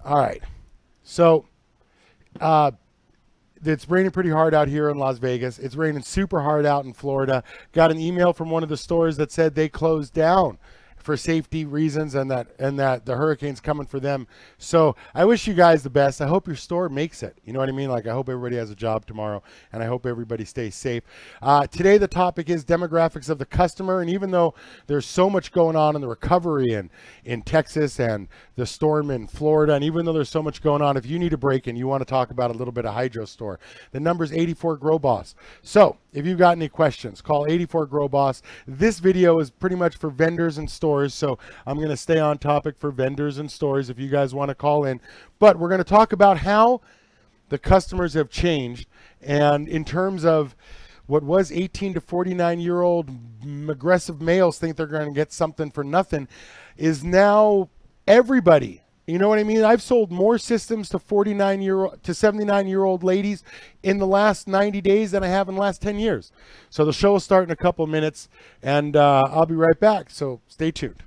All right. So it's raining pretty hard out here in Las Vegas. It's raining super hard out in Florida. Got an email from one of the stores that said they closed down for safety reasons and that the hurricane's coming for them. So I wish you guys the best. I hope your store makes it. You know what I mean? Like, I hope everybody has a job tomorrow, and I hope everybody stays safe. Today the topic is demographics of the customer, and even though there's so much going on in the recovery in Texas and the storm in Florida, and even though there's so much going on, if you need a break and you want to talk about a little bit of Hydro Store, the number's 84 Grow Boss. So if you've got any questions, call 84 Grow Boss. This video is pretty much for vendors and stores, so I'm going to stay on topic for vendors and stores if you guys want to call in. But we're going to talk about how the customers have changed, and in terms of what was 18 to 49-year-old aggressive males think they're going to get something for nothing is now everybody. You know what I mean? I've sold more systems to 49-year-old to 79-year-old ladies in the last 90 days than I have in the last 10 years. So the show will start in a couple of minutes, and I'll be right back. So stay tuned.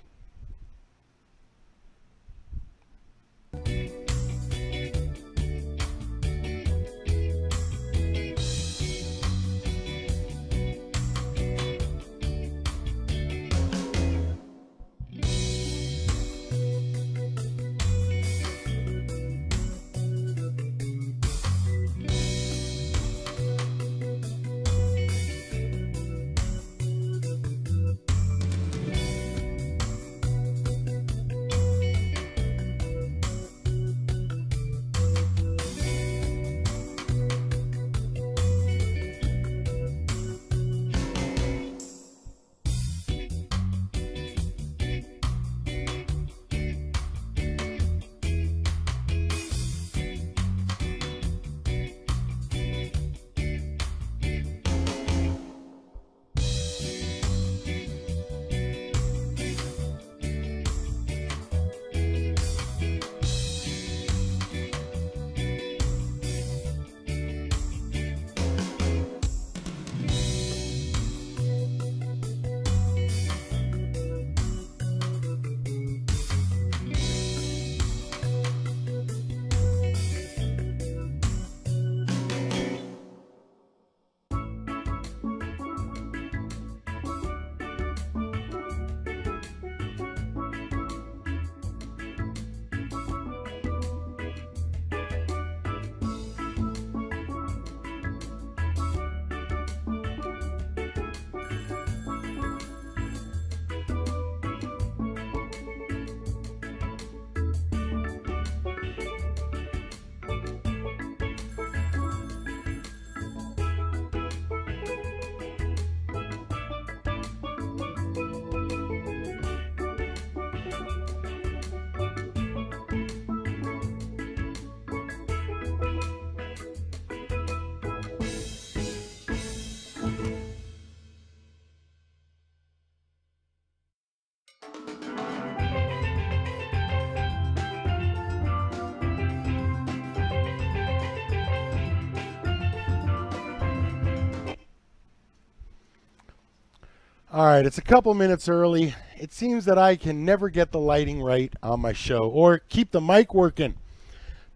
All right, it's a couple minutes early. It seems that I can never get the lighting right on my show or keep the mic working.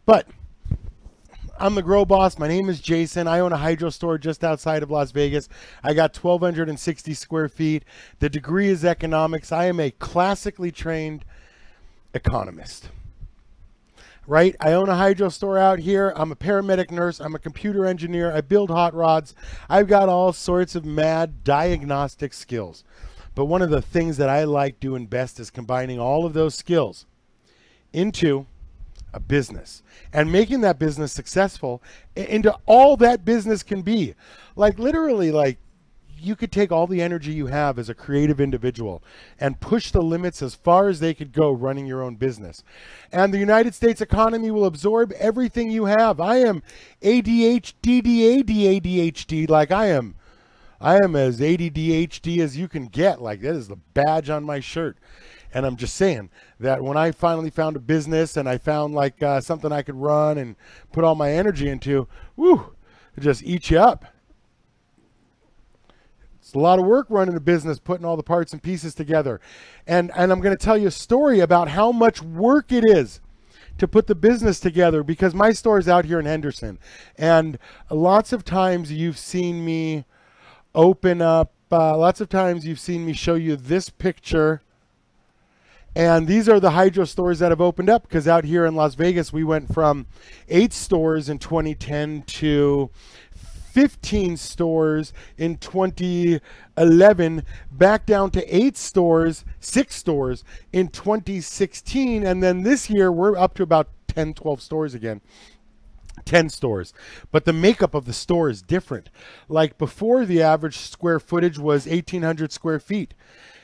But I'm the Grow Boss. My name is Jason. I own a hydro store just outside of Las Vegas. I got 1,260 square feet. The degree is economics. I am a classically trained economist. Right? I own a hydro store out here. I'm a paramedic nurse. I'm a computer engineer. I build hot rods. I've got all sorts of mad diagnostic skills. But one of the things that I like doing best is combining all of those skills into a business and making that business successful into all that business can be. Like literally, like you could take all the energy you have as a creative individual and push the limits as far as they could go running your own business. And the United States economy will absorb everything you have. I am ADHD, like I am as ADHD as you can get. Like that is the badge on my shirt. And I'm just saying that when I finally found a business and I found like something I could run and put all my energy into, woo, it just eats you up. It's a lot of work running a business, putting all the parts and pieces together. And I'm going to tell you a story about how much work it is to put the business together, because my store is out here in Henderson. And lots of times you've seen me open up, lots of times you've seen me show you this picture. And these are the hydro stores that have opened up, because out here in Las Vegas, we went from 8 stores in 2010 to 15 stores in 2011, back down to 6 stores in 2016. And then this year, we're up to about 10, 12 stores again. 10 stores. But the makeup of the store is different. Like before, the average square footage was 1,800 square feet.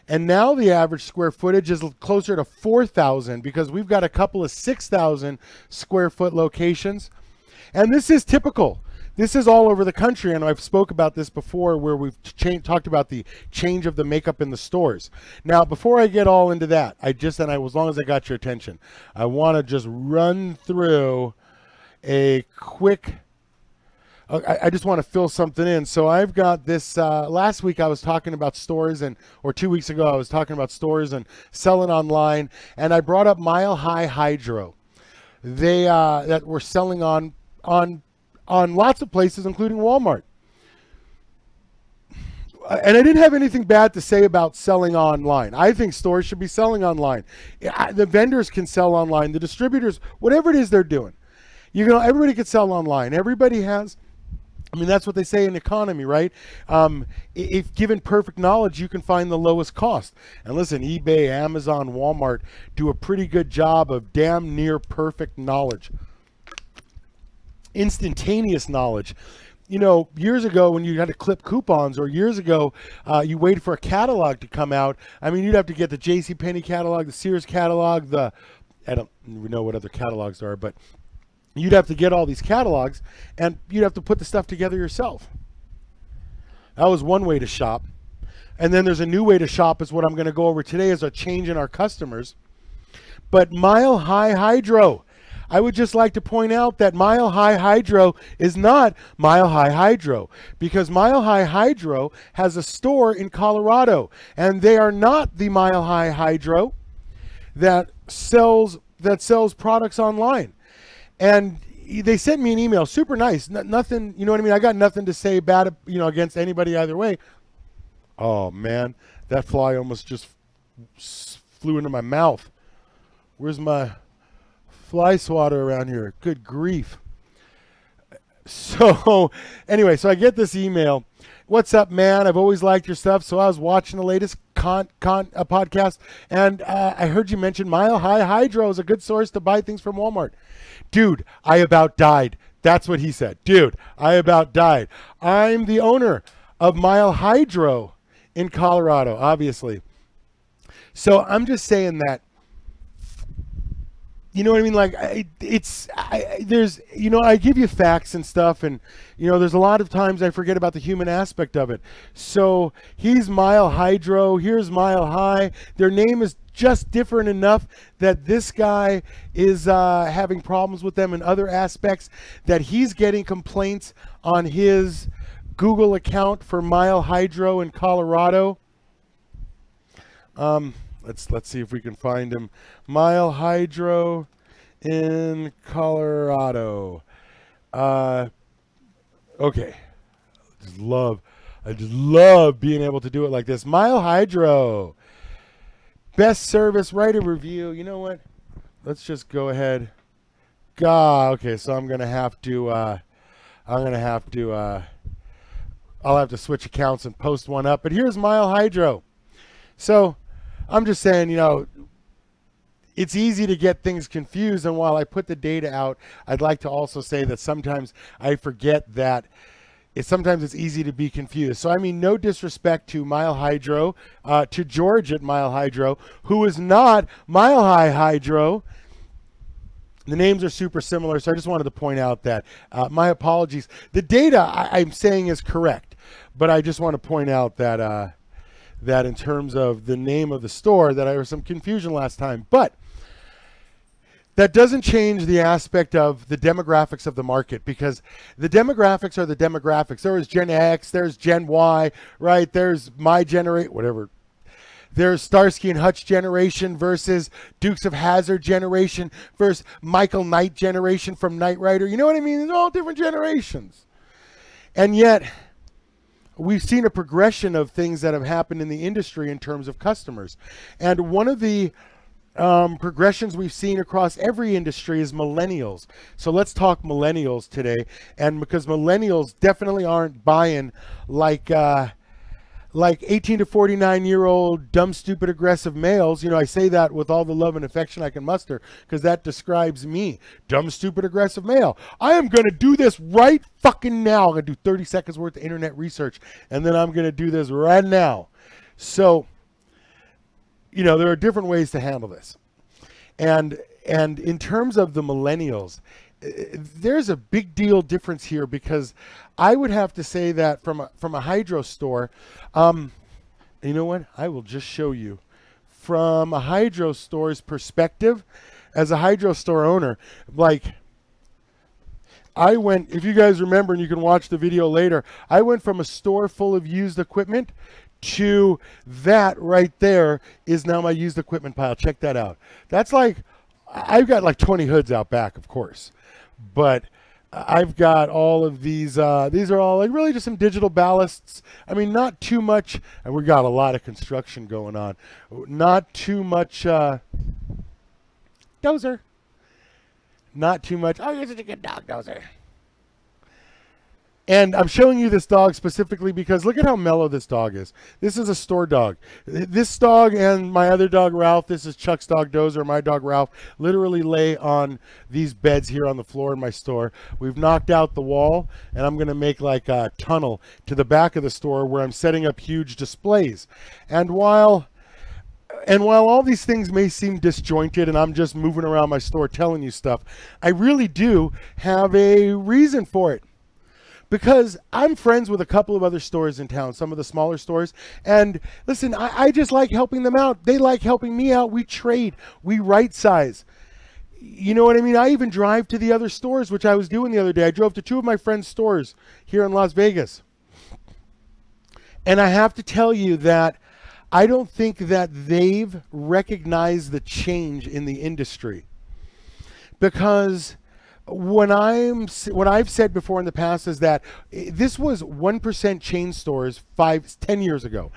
And now the average square footage is closer to 4,000, because we've got a couple of 6,000 square foot locations. And this is typical. This is all over the country, and I've spoke about this before, where we've talked about the change of the makeup in the stores. Now, before I get all into that, as long as I got your attention, I want to just run through a quick. I just want to fill something in. So I've got this. Last week I was talking about stores, or 2 weeks ago I was talking about stores and selling online, and I brought up Mile High Hydro. They that were selling on lots of places, including Walmart. And I didn't have anything bad to say about selling online. I think stores should be selling online. The vendors can sell online. The distributors, whatever it is they're doing. Everybody can sell online. Everybody has. I mean, that's what they say in economy, right? If given perfect knowledge, you can find the lowest cost. And listen, eBay, Amazon, Walmart do a pretty good job of damn near perfect knowledge. Instantaneous knowledge. You know, years ago when you had to clip coupons, or years ago you waited for a catalog to come out. I mean, you'd have to get the JCPenney catalog, the Sears catalog, I don't know what other catalogs there are, but you'd have to get all these catalogs, and you'd have to put the stuff together yourself. That was one way to shop. And then there's a new way to shop, is what I'm going to go over today, is a change in our customers. But Mile High Hydro, I would just like to point out that Mile High Hydro is not Mile High Hydro, because Mile High Hydro has a store in Colorado, and they are not the Mile High Hydro that sells products online. And they sent me an email, super nice, nothing, you know what I mean? I got nothing to say bad, against anybody either way. Oh man, that fly almost just flew into my mouth. Where's my fly swatter around here? Good grief. So anyway, so I get this email. What's up, man? I've always liked your stuff. So I was watching the latest podcast, and I heard you mention Mile High Hydro is a good source to buy things from Walmart. Dude, I about died. That's what he said. Dude, I about died. I'm the owner of Mile Hydro in Colorado, obviously. So I'm just saying that, you know what I mean? Like, I give you facts and stuff, and, there's a lot of times I forget about the human aspect of it. So he's Mile Hydro, here's Mile High. Their name is just different enough that this guy is having problems with them in other aspects, that he's getting complaints on his Google account for Mile Hydro in Colorado. Let's see if we can find him. Mile Hydro in Colorado. Okay. I just love being able to do it like this. Mile Hydro. Best service, write a review. You know what? Let's just go ahead. Okay, so I'm gonna have to I'll have to switch accounts and post one up. But here's Mile Hydro. So I'm just saying, you know, it's easy to get things confused. And while I put the data out, I'd like to also say that sometimes I forget that sometimes it's easy to be confused. So I mean, no disrespect to Mile Hydro, to George at Mile Hydro, who is not Mile High Hydro. The names are super similar, so I just wanted to point out that my apologies. The data I'm saying is correct, but I just want to point out that that in terms of the name of the store, that there was some confusion last time. But that doesn't change the aspect of the demographics of the market, because the demographics are the demographics. There is Gen X, there's Gen Y, right? There's my generation, whatever. There's Starsky and Hutch generation versus Dukes of Hazzard generation versus Michael Knight generation from Knight Rider. You know what I mean? There's all different generations. And yet, we've seen a progression of things that have happened in the industry in terms of customers. And one of the progressions we've seen across every industry is millennials. So let's talk millennials today. And because millennials definitely aren't buying like 18 to 49-year-old dumb, stupid, aggressive males. You know, I say that with all the love and affection I can muster, because that describes me. Dumb, stupid, aggressive male. I am going to do this right fucking now. I'm going to do 30 seconds worth of internet research, and then I'm going to do this right now. So, you know, there are different ways to handle this. And in terms of the millennials, there's a big deal difference here, because I would have to say that from a hydro store, you know what? I will just show you from a hydro store's perspective. As a hydro store owner, like, I went, if you guys remember, and you can watch the video later, I went from a store full of used equipment to that right there is now my used equipment pile. Check that out. That's like, I've got like 20 hoods out back, of course, but I've got all of these are all like really just some digital ballasts. I mean, not too much, and we got a lot of construction going on. Not too much dozer. Not too much. Oh, you're such a good dog, dozer. And I'm showing you this dog specifically because look at how mellow this dog is. This is a store dog. This dog and my other dog, Ralph, this is Chuck's dog, Dozer, my dog, Ralph, literally lay on these beds here on the floor in my store. We've knocked out the wall, and I'm going to make like a tunnel to the back of the store where I'm setting up huge displays. And while all these things may seem disjointed and I'm just moving around my store telling you stuff, I really do have a reason for it. Because I'm friends with a couple of other stores in town, some of the smaller stores. And listen, I just like helping them out. They like helping me out. We trade. We right size. You know what I mean? I even drive to the other stores, which I was doing the other day. I drove to two of my friends' stores here in Las Vegas. And I have to tell you that I don't think that they've recognized the change in the industry. Because what I've said before in the past is that this was 1% chain stores 5-10 years ago.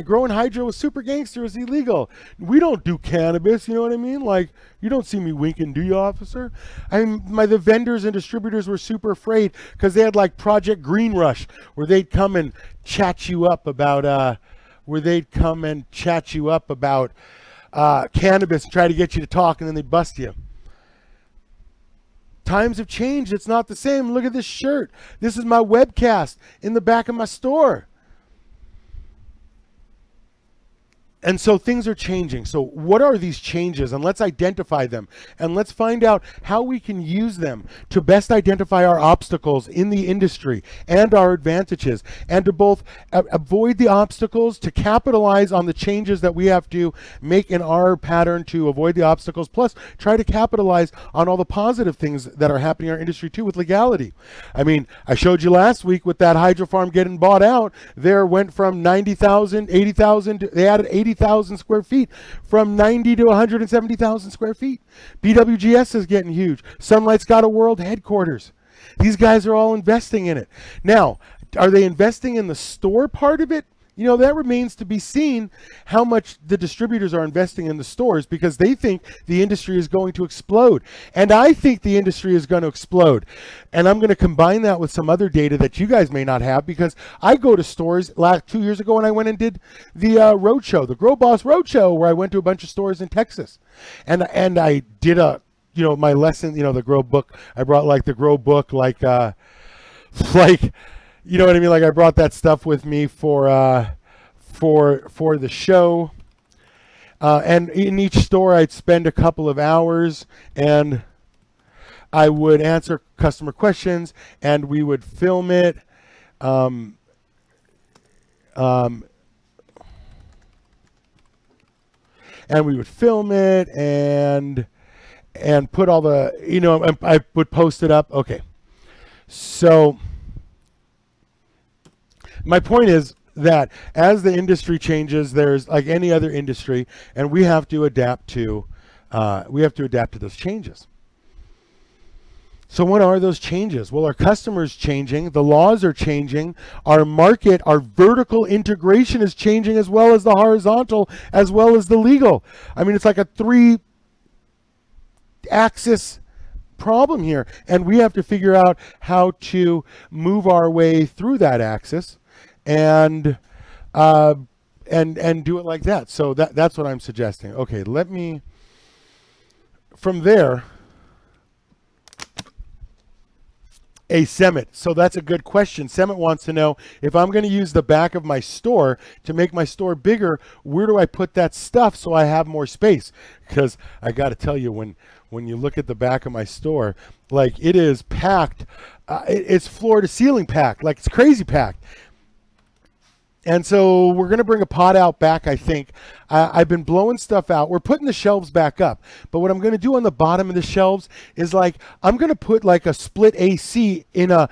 Growing hydro was super gangster, was illegal. We don't do cannabis, you know what I mean? Like, you don't see me winking, do you, officer? I mean, the vendors and distributors were super afraid because they had like Project Green Rush, where they'd come and chat you up about cannabis and try to get you to talk, and then they'd bust you. Times have changed. It's not the same. Look at this shirt. This is my webcast in the back of my store. And so things are changing. So what are these changes? And let's identify them. And let's find out how we can use them to best identify our obstacles in the industry and our advantages. And to both avoid the obstacles, to capitalize on the changes that we have to make in our pattern to avoid the obstacles, plus try to capitalize on all the positive things that are happening in our industry too with legality. I mean, I showed you last week with that hydro farm getting bought out. There went from 90,000, 80,000, they added 80,000 180,000 square feet from 90 to 170,000 square feet. BWGS is getting huge. Sunlight's got a world headquarters. These guys are all investing in it. Now, are they investing in the store part of it? You know, that remains to be seen how much the distributors are investing in the stores, because they think the industry is going to explode. And I think the industry is going to explode. And I'm going to combine that with some other data that you guys may not have, because I go to stores 2 years ago, and I went and did the roadshow, the Grow Boss Roadshow, where I went to a bunch of stores in Texas. And I did my lesson, the Grow book. I brought like the Grow book, like you know what I mean? Like I brought that stuff with me for the show. And in each store, I'd spend a couple of hours, and I would answer customer questions, and we would film it. And we would film it and put all the, I would post it up. Okay. So my point is that as the industry changes, there's like any other industry, and we have to adapt to those changes. So what are those changes? Well, our customers changing, the laws are changing, our market, our vertical integration is changing, as well as the horizontal, as well as the legal. I mean, it's like a 3-axis problem here, and we have to figure out how to move our way through that axis and do it like that. So that's what I'm suggesting. Okay, from there, a Semet. So that's a good question. Semet wants to know, if I'm going to use the back of my store to make my store bigger, where do I put that stuff so I have more space? Because I got to tell you, when you look at the back of my store, like it is packed. It's floor to ceiling packed. Like it's crazy packed. And so we're going to bring a pot out back, I think. I've been blowing stuff out. We're putting the shelves back up. But what I'm going to do on the bottom of the shelves is I'm going to put like a split AC in a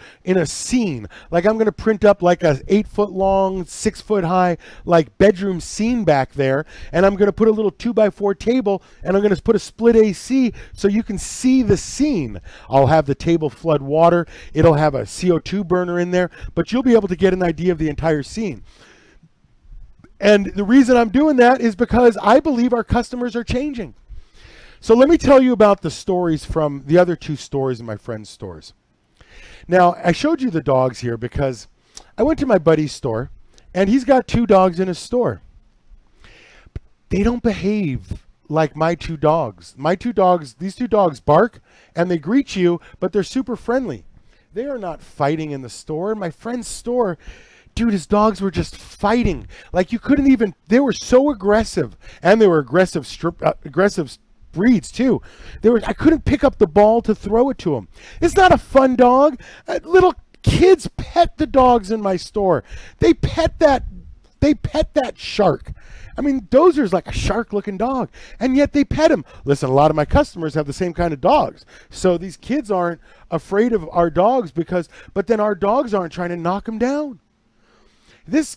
scene. Like I'm going to print up like a 8-foot long, 6-foot high, like bedroom scene back there. And I'm going to put a little 2x4 table, and I'm going to put a split AC so you can see the scene. I'll have the table flood water. It'll have a CO2 burner in there, but you'll be able to get an idea of the entire scene. And the reason I'm doing that is because I believe our customers are changing. So let me tell you about the stories from the other 2 stores in my friend's stores. Now, I showed you the dogs here because I went to my buddy's store, and he's got 2 dogs in his store. They don't behave like my 2 dogs. My 2 dogs, these 2 dogs bark, and they greet you, but they're super friendly. They are not fighting in the store. My friend's store, dude, his dogs were just fighting. Like you couldn't even, they were so aggressive, and they were aggressive breeds too. I couldn't pick up the ball to throw it to them. It's not a fun dog. Little kids pet the dogs in my store. They pet that shark. I mean, Dozer's like a shark-looking dog, and yet they pet him. Listen, a lot of my customers have the same kind of dogs, so these kids aren't afraid of our dogs but then our dogs aren't trying to knock them down.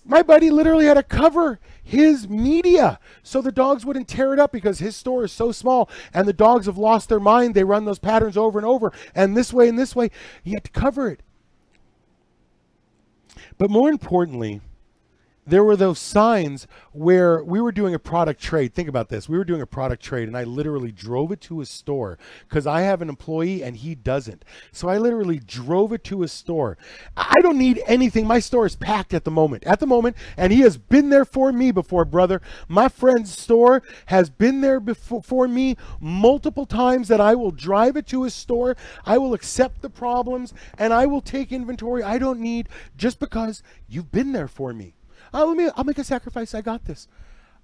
My buddy literally had to cover his media so the dogs wouldn't tear it up, because his store is so small and the dogs have lost their mind. They run those patterns over and over, and this way and this way. He had to cover it. But more importantly, there were those signs where we were doing a product trade. Think about this. We were doing a product trade, and I literally drove it to his store because I have an employee and he doesn't. So I literally drove it to his store. I don't need anything. My store is packed at the moment. And he has been there for me before, brother. My friend's store has been there for me multiple times, that I will drive it to his store. I will accept the problems, and I will take inventory I don't need just because you've been there for me. I'll make a sacrifice. I got this.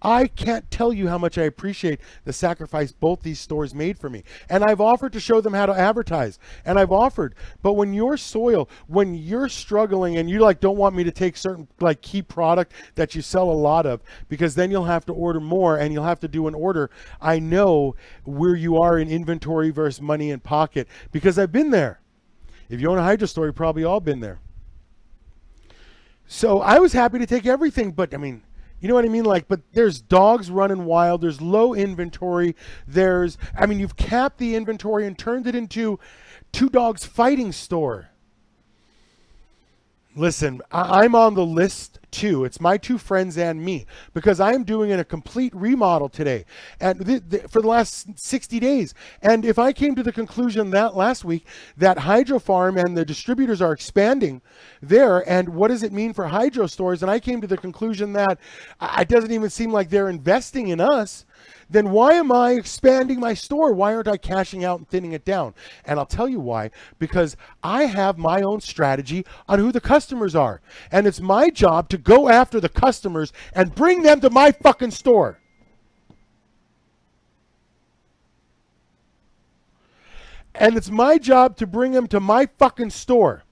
I can't tell you how much I appreciate the sacrifice both these stores made for me. And I've offered to show them how to advertise. And I've offered. But when you're struggling and you don't want me to take certain key product that you sell a lot of, because then you'll have to order more and you'll have to do an order. I know where you are in inventory versus money in pocket, because I've been there. If you own a hydro store, you've probably all been there. So I was happy to take everything, but I mean, You know what I mean? Like, but there's dogs running wild. There's low inventory. You've capped the inventory and turned it into two dogs fighting store. Listen, I'm on the list too. It's my two friends and me, because I am doing a complete remodel today and for the last 60 days. And if I came to the conclusion that last week that Hydro Farm and the distributors are expanding there, and what does it mean for hydro stores? And I came to the conclusion that it doesn't even seem like they're investing in us. Then why am I expanding my store? Why aren't I cashing out and thinning it down? And I'll tell you why. Because I have my own strategy on who the customers are. And it's my job to go after the customers and bring them to my fucking store. And it's my job to bring them to my fucking store.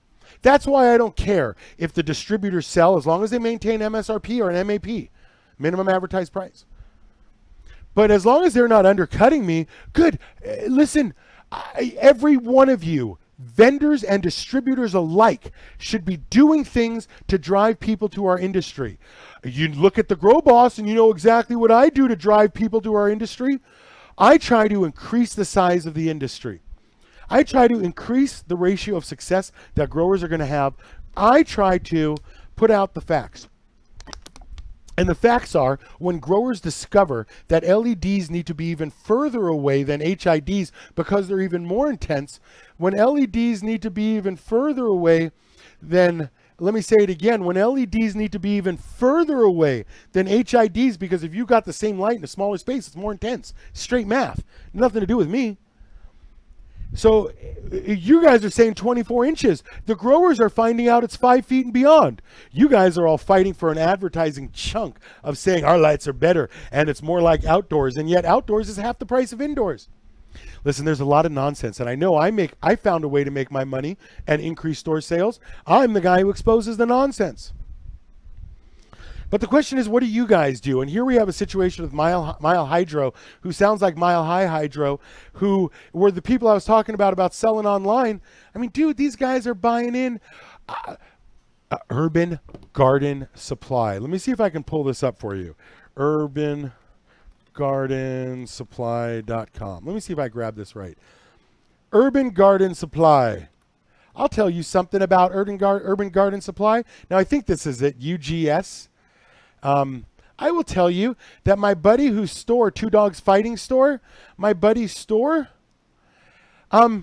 That's why I don't care if the distributors sell, as long as they maintain MSRP or an MAP, minimum advertised price. But as long as they're not undercutting me, good. Listen, every one of you, vendors and distributors alike, should be doing things to drive people to our industry. You look at the Grow Boss and you know exactly what I do to drive people to our industry. I try to increase the size of the industry. I try to increase the ratio of success that growers are going to have. I try to put out the facts. And the facts are, when growers discover that LEDs need to be even further away than HIDs because they're even more intense, when LEDs need to be even further away than, let me say it again, when LEDs need to be even further away than HIDs, because if you got the same light in a smaller space, it's more intense. Straight math. Nothing to do with me. So you guys are saying 24 inches. The growers are finding out it's 5 feet and beyond. You guys are all fighting for an advertising chunk of saying our lights are better and it's more like outdoors, and yet outdoors is half the price of indoors. Listen, there's a lot of nonsense, and I know I found a way to make my money and increase store sales. I'm the guy who exposes the nonsense. But the question is, what do you guys do? And here we have a situation with Mile Hydro, who sounds like Mile High Hydro, who were the people I was talking about selling online. I mean, dude, these guys are buying in Urban Garden Supply. Let me see if I can pull this up for you. UrbanGardenSupply.com. Let me see if I grab this right. Urban Garden Supply. I'll tell you something about Urban Garden Supply. Now, I think this is at UGS. I will tell you that my buddy whose store, Two Dogs Fighting Store, my buddy's store, I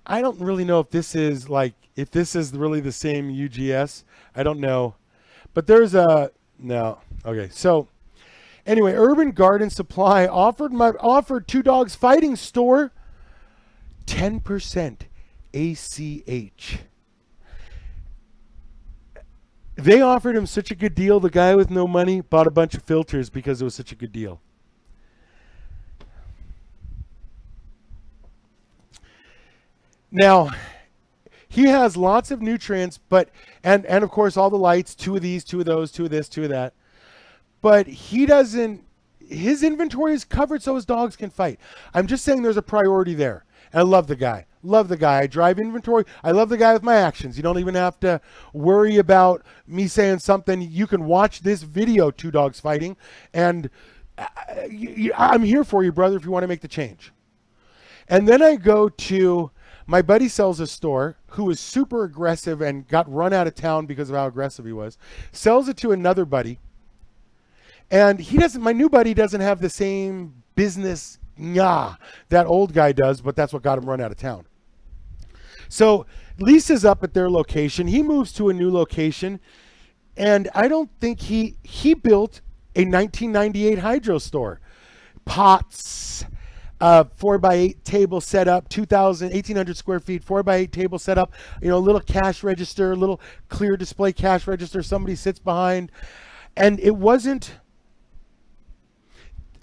don't really know if this is really the same UGS. I don't know. But there's no. Okay. So anyway, Urban Garden Supply offered Two Dogs Fighting Store 10% ACH. They offered him such a good deal. The guy with no money bought a bunch of filters because it was such a good deal. Now, he has lots of nutrients, and of course all the lights, 2 of these, 2 of those, 2 of this, 2 of that. But his inventory is covered so his dogs can fight. I'm just saying there's a priority there. And I love the guy. Love the guy. I drive inventory. I love the guy with my actions. You don't even have to worry about me saying something. You can watch this video, Two Dogs Fighting, and I'm here for you, brother, if you want to make the change. And then I go to my buddy sells a store who is super aggressive and got run out of town because of how aggressive he was. Sells it to another buddy. And my new buddy doesn't have the same business that old guy does, but that's what got him run out of town. So leases up at their location. He moves to a new location, and I don't think he built a 1998 hydro store. Pots, 4x8 table set up, 1,800 square feet, 4x8 table set up, a little cash register, a little clear display cash register somebody sits behind. And it wasn't,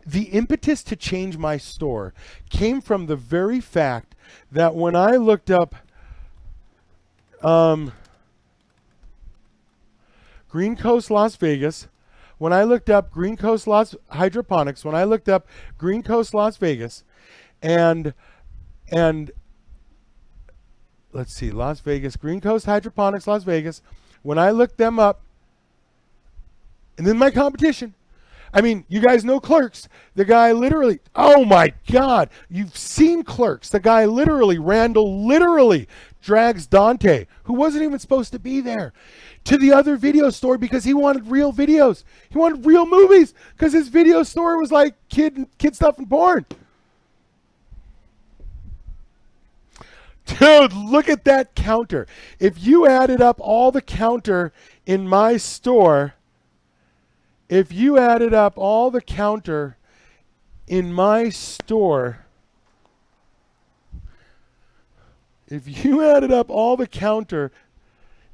the impetus to change my store came from the very fact that when I looked up Green Coast Las Vegas, when I looked up Green Coast Hydroponics, when I looked up Green Coast Las Vegas, and let's see, Las Vegas, Green Coast Hydroponics Las Vegas, when I looked them up, And then my competition. I mean, you guys know Clerks. The guy literally, oh my God, you've seen Clerks. The guy literally, Randall literally drags Dante, who wasn't even supposed to be there, to the other video store because he wanted real videos. He wanted real movies because his video store was like kid stuff and porn. Dude, look at that counter. If you added up all the counter in my store, if you added up all the counter in my store, if you added up all the counter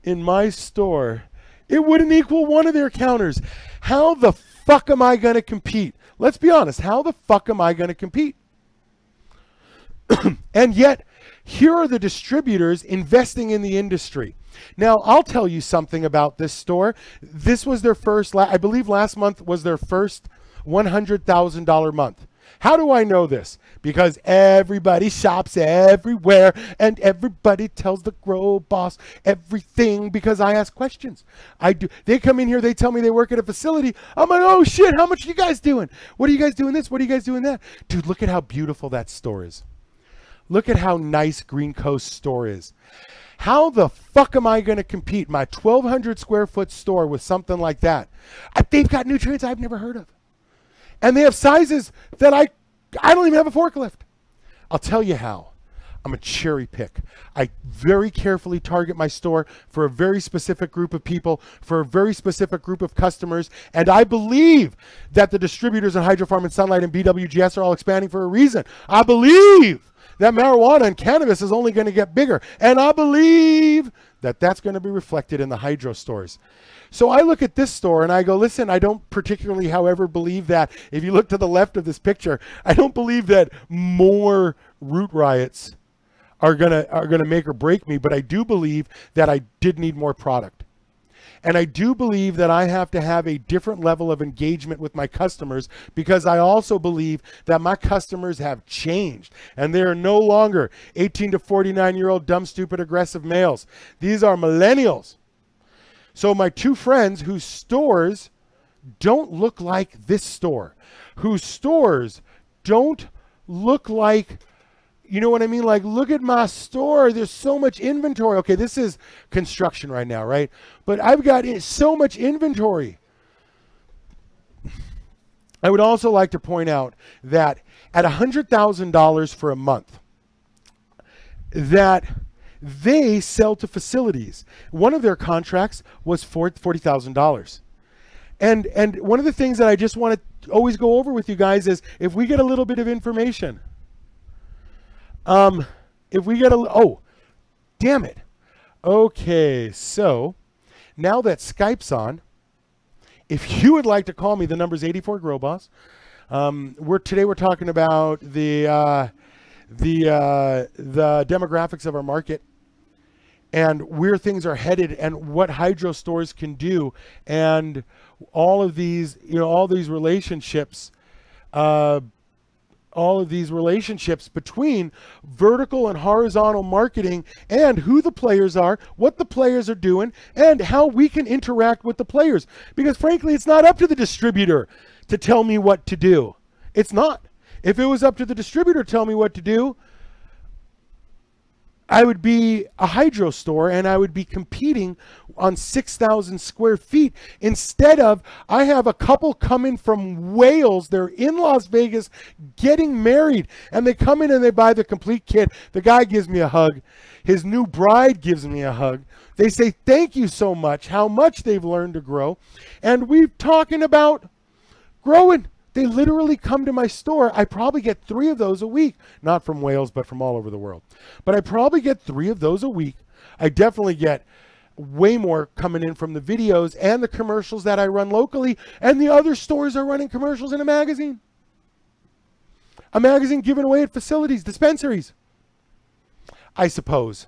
in my store, it wouldn't equal one of their counters. How the fuck am I going to compete? Let's be honest. How the fuck am I going to compete? And yet, here are the distributors investing in the industry. Now, I'll tell you something about this store. This was their first, I believe last month was their first $100,000 month. How do I know this? Because everybody shops everywhere and everybody tells the grow boss everything because I ask questions. I do. They come in here, they tell me they work at a facility. I'm like, oh shit, how much are you guys doing? What are you guys doing this? What are you guys doing that? Dude, look at how beautiful that store is. Look at how nice Green Coast store is. How the fuck am I going to compete my 1,200 square foot store with something like that? They've got nutrients I've never heard of. And they have sizes that I don't even have a forklift. I'll tell you how. I'm a cherry pick. I very carefully target my store for a very specific group of people, for a very specific group of customers. And I believe that the distributors in Hydrofarm and Sunlight and BWGS are all expanding for a reason. I believe that marijuana and cannabis is only going to get bigger. And I believe that that's going to be reflected in the hydro stores. So I look at this store and I go, listen, I don't particularly, however, believe that. If you look to the left of this picture, I don't believe that more root riots are gonna make or break me, but I do believe that I did need more product. And I do believe that I have to have a different level of engagement with my customers because I also believe that my customers have changed and they are no longer 18 to 49-year-old dumb, stupid, aggressive males. These are millennials. So my two friends whose stores don't look like this store, whose stores don't look like, you know what I mean? Like, look at my store. There's so much inventory. Okay, this is construction right now, right? But I've got so much inventory. I would also like to point out that at $100,000 for a month, that they sell to facilities. One of their contracts was $40,000. And one of the things that I just want to always go over with you guys is if we get a little bit of information, if we get oh, damn it. Okay, so now that Skype's on, if you would like to call me, the number's 84 Grow Boss. Today we're talking about the demographics of our market and where things are headed and what hydro stores can do and all of these, you know, all these relationships between vertical and horizontal marketing and who the players are, what the players are doing, and how we can interact with the players. Because frankly, it's not up to the distributor to tell me what to do. It's not. If it was up to the distributor to tell me what to do, I would be a hydro store and I would be competing on 6,000 square feet. Instead of, I have a couple coming from Wales. They're in Las Vegas getting married and they come in and they buy the complete kit. The guy gives me a hug. His new bride gives me a hug. They say, thank you so much, how much they've learned to grow. And we're talking about growing. They literally come to my store. I probably get 3 of those a week. Not from Wales, but from all over the world. But I probably get 3 of those a week. I definitely get way more coming in from the videos and the commercials that I run locally. And the other stores are running commercials in a magazine. A magazine given away at facilities, dispensaries, I suppose.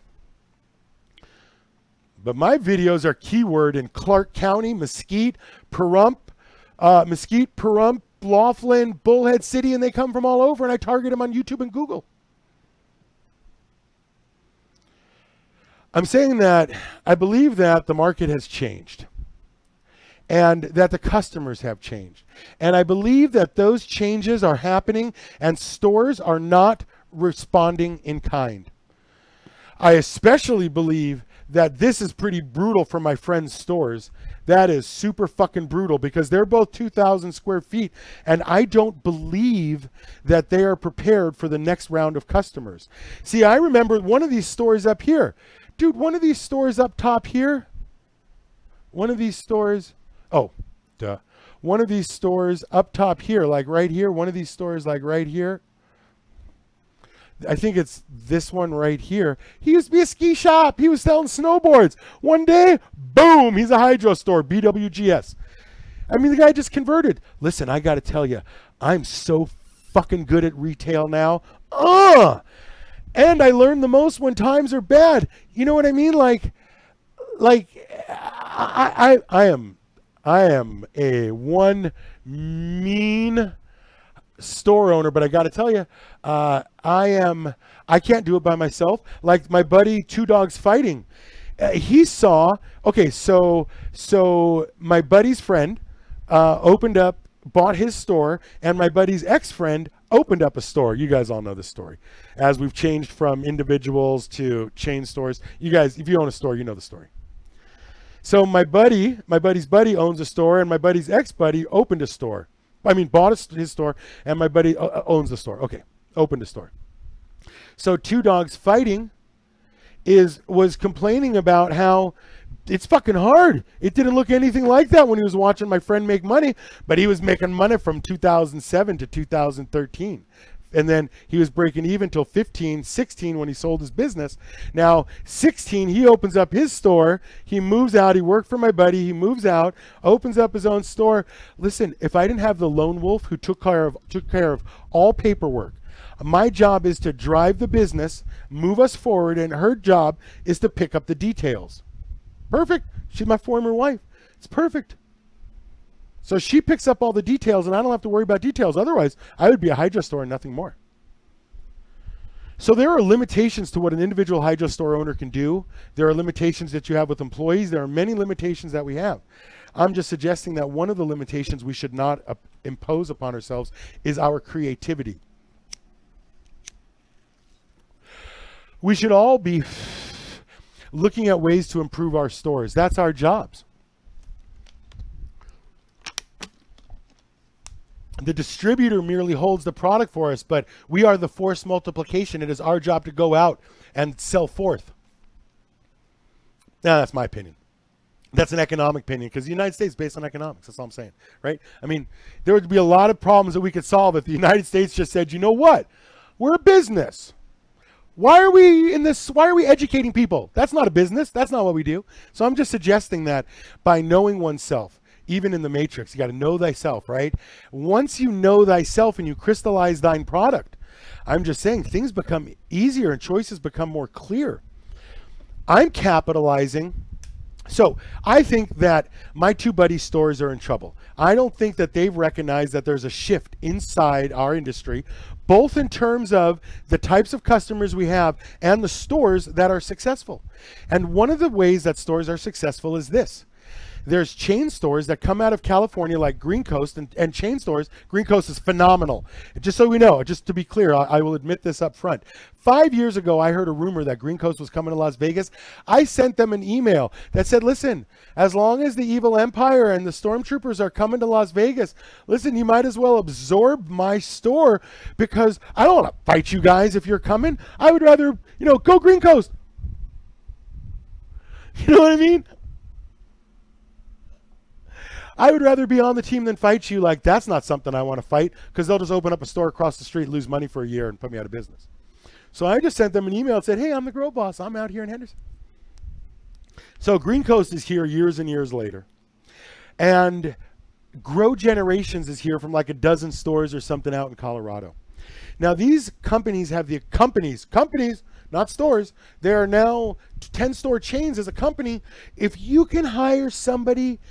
But my videos are keyword in Clark County, Mesquite, Pahrump, Laughlin, Bullhead City, and they come from all over, and I target them on YouTube and Google. I'm saying that I believe that the market has changed. and that the customers have changed. And I believe that those changes are happening and stores are not responding in kind. I especially believe that this is pretty brutal for my friends' stores. That is super fucking brutal because they're both 2,000 square feet and I don't believe that they are prepared for the next round of customers. See, I remember one of these stores up here. Dude, one of these stores up top here, one of these stores, oh, duh. One of these stores up top here, like right here, one of these stores like right here, I think it's this one right here. He used to be a ski shop. He was selling snowboards. One day, boom, he's a hydro store, BWGS. I mean, the guy just converted. Listen, I got to tell you, I'm so fucking good at retail now. And I learn the most when times are bad. You know what I mean? Like I am a one mean store owner, but I got to tell you, I can't do it by myself. Like my buddy, Two Dogs Fighting, he saw, okay, so my buddy's friend bought his store, and my buddy's ex-friend opened up a store. You guys all know this story. As we've changed from individuals to chain stores. You guys, if you own a store, you know the story. So my buddy's buddy owns a store, and my buddy's ex-buddy opened a store. I mean, bought his store, and my buddy owns the store. Okay, opened a store. So Two Dogs Fighting was complaining about how it's fucking hard. It didn't look anything like that when he was watching my friend make money, but he was making money from 2007 to 2013. And then he was breaking even till 15, 16 when he sold his business. Now, 16, he opens up his store. He moves out. He worked for my buddy. He moves out, opens up his own store. Listen, if I didn't have the lone wolf who took care of all paperwork, my job is to drive the business, move us forward, and her job is to pick up the details. Perfect. She's my former wife. It's perfect. So she picks up all the details, and I don't have to worry about details. Otherwise, I would be a hydro store and nothing more. So there are limitations to what an individual hydro store owner can do. There are limitations that you have with employees. There are many limitations that we have. I'm just suggesting that one of the limitations we should not impose upon ourselves is our creativity. We should all be looking at ways to improve our stores. That's our jobs. The distributor merely holds the product for us, but we are the force multiplication. It is our job to go out and sell forth. Now, that's my opinion. That's an economic opinion because the United States is based on economics. That's all I'm saying, right? I mean, there would be a lot of problems that we could solve if the United States just said, you know what? We're a business. Why are we in this? Why are we educating people? That's not a business. That's not what we do. So I'm just suggesting that by knowing oneself, even in the matrix, you got to know thyself, right? Once you know thyself and you crystallize thine product, I'm just saying things become easier and choices become more clear. I'm capitalizing. So I think that my two buddy stores are in trouble. I don't think that they've recognized that there's a shift inside our industry, both in terms of the types of customers we have and the stores that are successful. And one of the ways that stores are successful is this. There's chain stores that come out of California like Green Coast and chain stores. Green Coast is phenomenal. Just so we know, just to be clear, I will admit this up front. 5 years ago, I heard a rumor that Green Coast was coming to Las Vegas. I sent them an email that said, listen, as long as the evil empire and the stormtroopers are coming to Las Vegas, listen, you might as well absorb my store because I don't want to fight you guys if you're coming. I would rather, go Green Coast. You know what I mean? I would rather be on the team than fight you. Like, that's not something I want to fight because they'll just open up a store across the street, lose money for a year, and put me out of business. So I just sent them an email and said, hey, I'm the Grow Boss. I'm out here in Henderson. So Green Coast is here years and years later. And Grow Generations is here from like a dozen stores or something out in Colorado. Now, these companies have the companies, not stores. There are now 10-store chains as a company. If you can hire somebody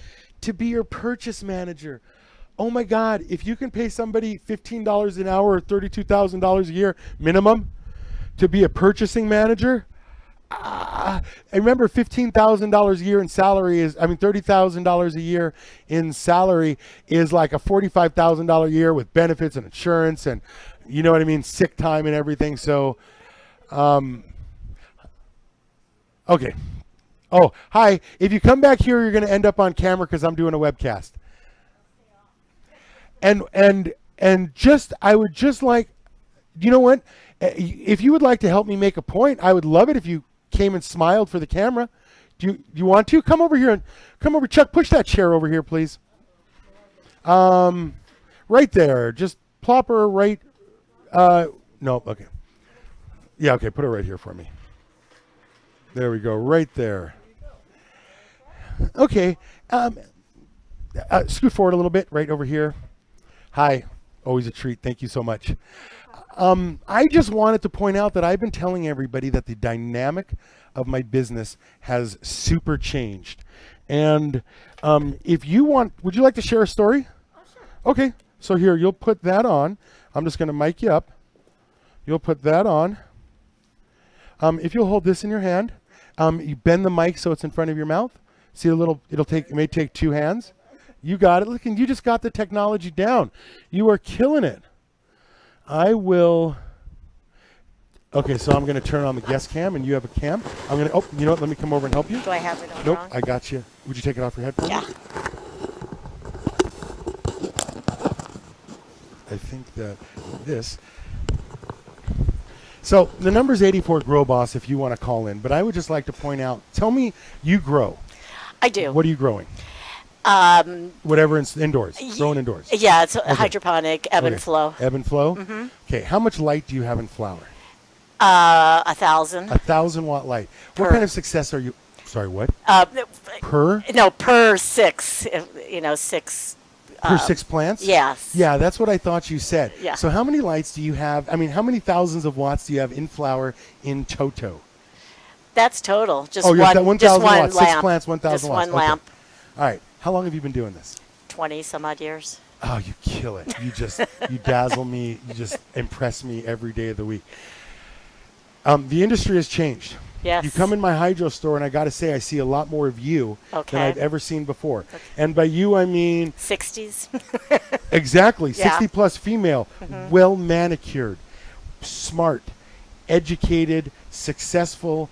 to be your purchase manager. Oh my God, if you can pay somebody $15 an hour or $32,000 a year minimum to be a purchasing manager, I remember $15,000 a year in salary is, I mean, $30,000 a year in salary is like a $45,000 a year with benefits and insurance and, you know what I mean, sick time and everything. So, okay. Oh, hi. If you come back here, you're going to end up on camera because I'm doing a webcast. And just, I would just like, you know what? If you would like to help me make a point, I would love it if you came and smiled for the camera. Do you want to? Come over here and come over. Chuck, push that chair over here, please. Right there. Just plop her right. No, okay. Yeah, okay. Put her right here for me. There we go. Right there. Okay. Scoot forward a little bit. Right over here. Hi. Always a treat. Thank you so much. I just wanted to point out that I've been telling everybody that the dynamic of my business has super changed. And if you want, would you like to share a story? Oh, sure. Okay. So here, you'll put that on. I'm just going to mic you up. You'll put that on. If you'll hold this in your hand, you bend the mic so it's in front of your mouth. See a little, it may take 2 hands. You got it. Look, and you just got the technology down. You are killing it. I will. Okay, so I'm going to turn on the guest cam, and you have a cam. I'm going to. Oh, you know what? Let me come over and help you. Do I have it on? Nope, wrong? I got you. Would you take it off your head for me? Yeah. I think that this. So the number's 84 Grow Boss if you want to call in, but I would just like to point out. Tell me, you grow. I do. What are you growing? Whatever indoors, growing indoors. Yeah, it's hydroponic, ebb and flow. Ebb and flow? Mm-hmm. Okay, how much light do you have in flower? 1,000. 1,000 watt light. What kind of success are you, sorry, what? Per? No, per 6, 6. Per 6 plants? Yes. Yeah, that's what I thought you said. Yeah. So how many lights do you have, I mean, how many thousands of watts do you have in flower in toto? That's total. Just one, just 1,000 one watts, lamp. 6 plants, 1,000 just watts. Just one lamp. All right. How long have you been doing this? 20 some odd years. Oh, you kill it. You just, you dazzle me. You just impress me every day of the week. The industry has changed. Yes. You come in my hydro store, and I got to say, I see a lot more of you than I've ever seen before. Okay. And by you, I mean 60s. Exactly. Yeah. 60 plus female, well manicured, smart, educated, successful,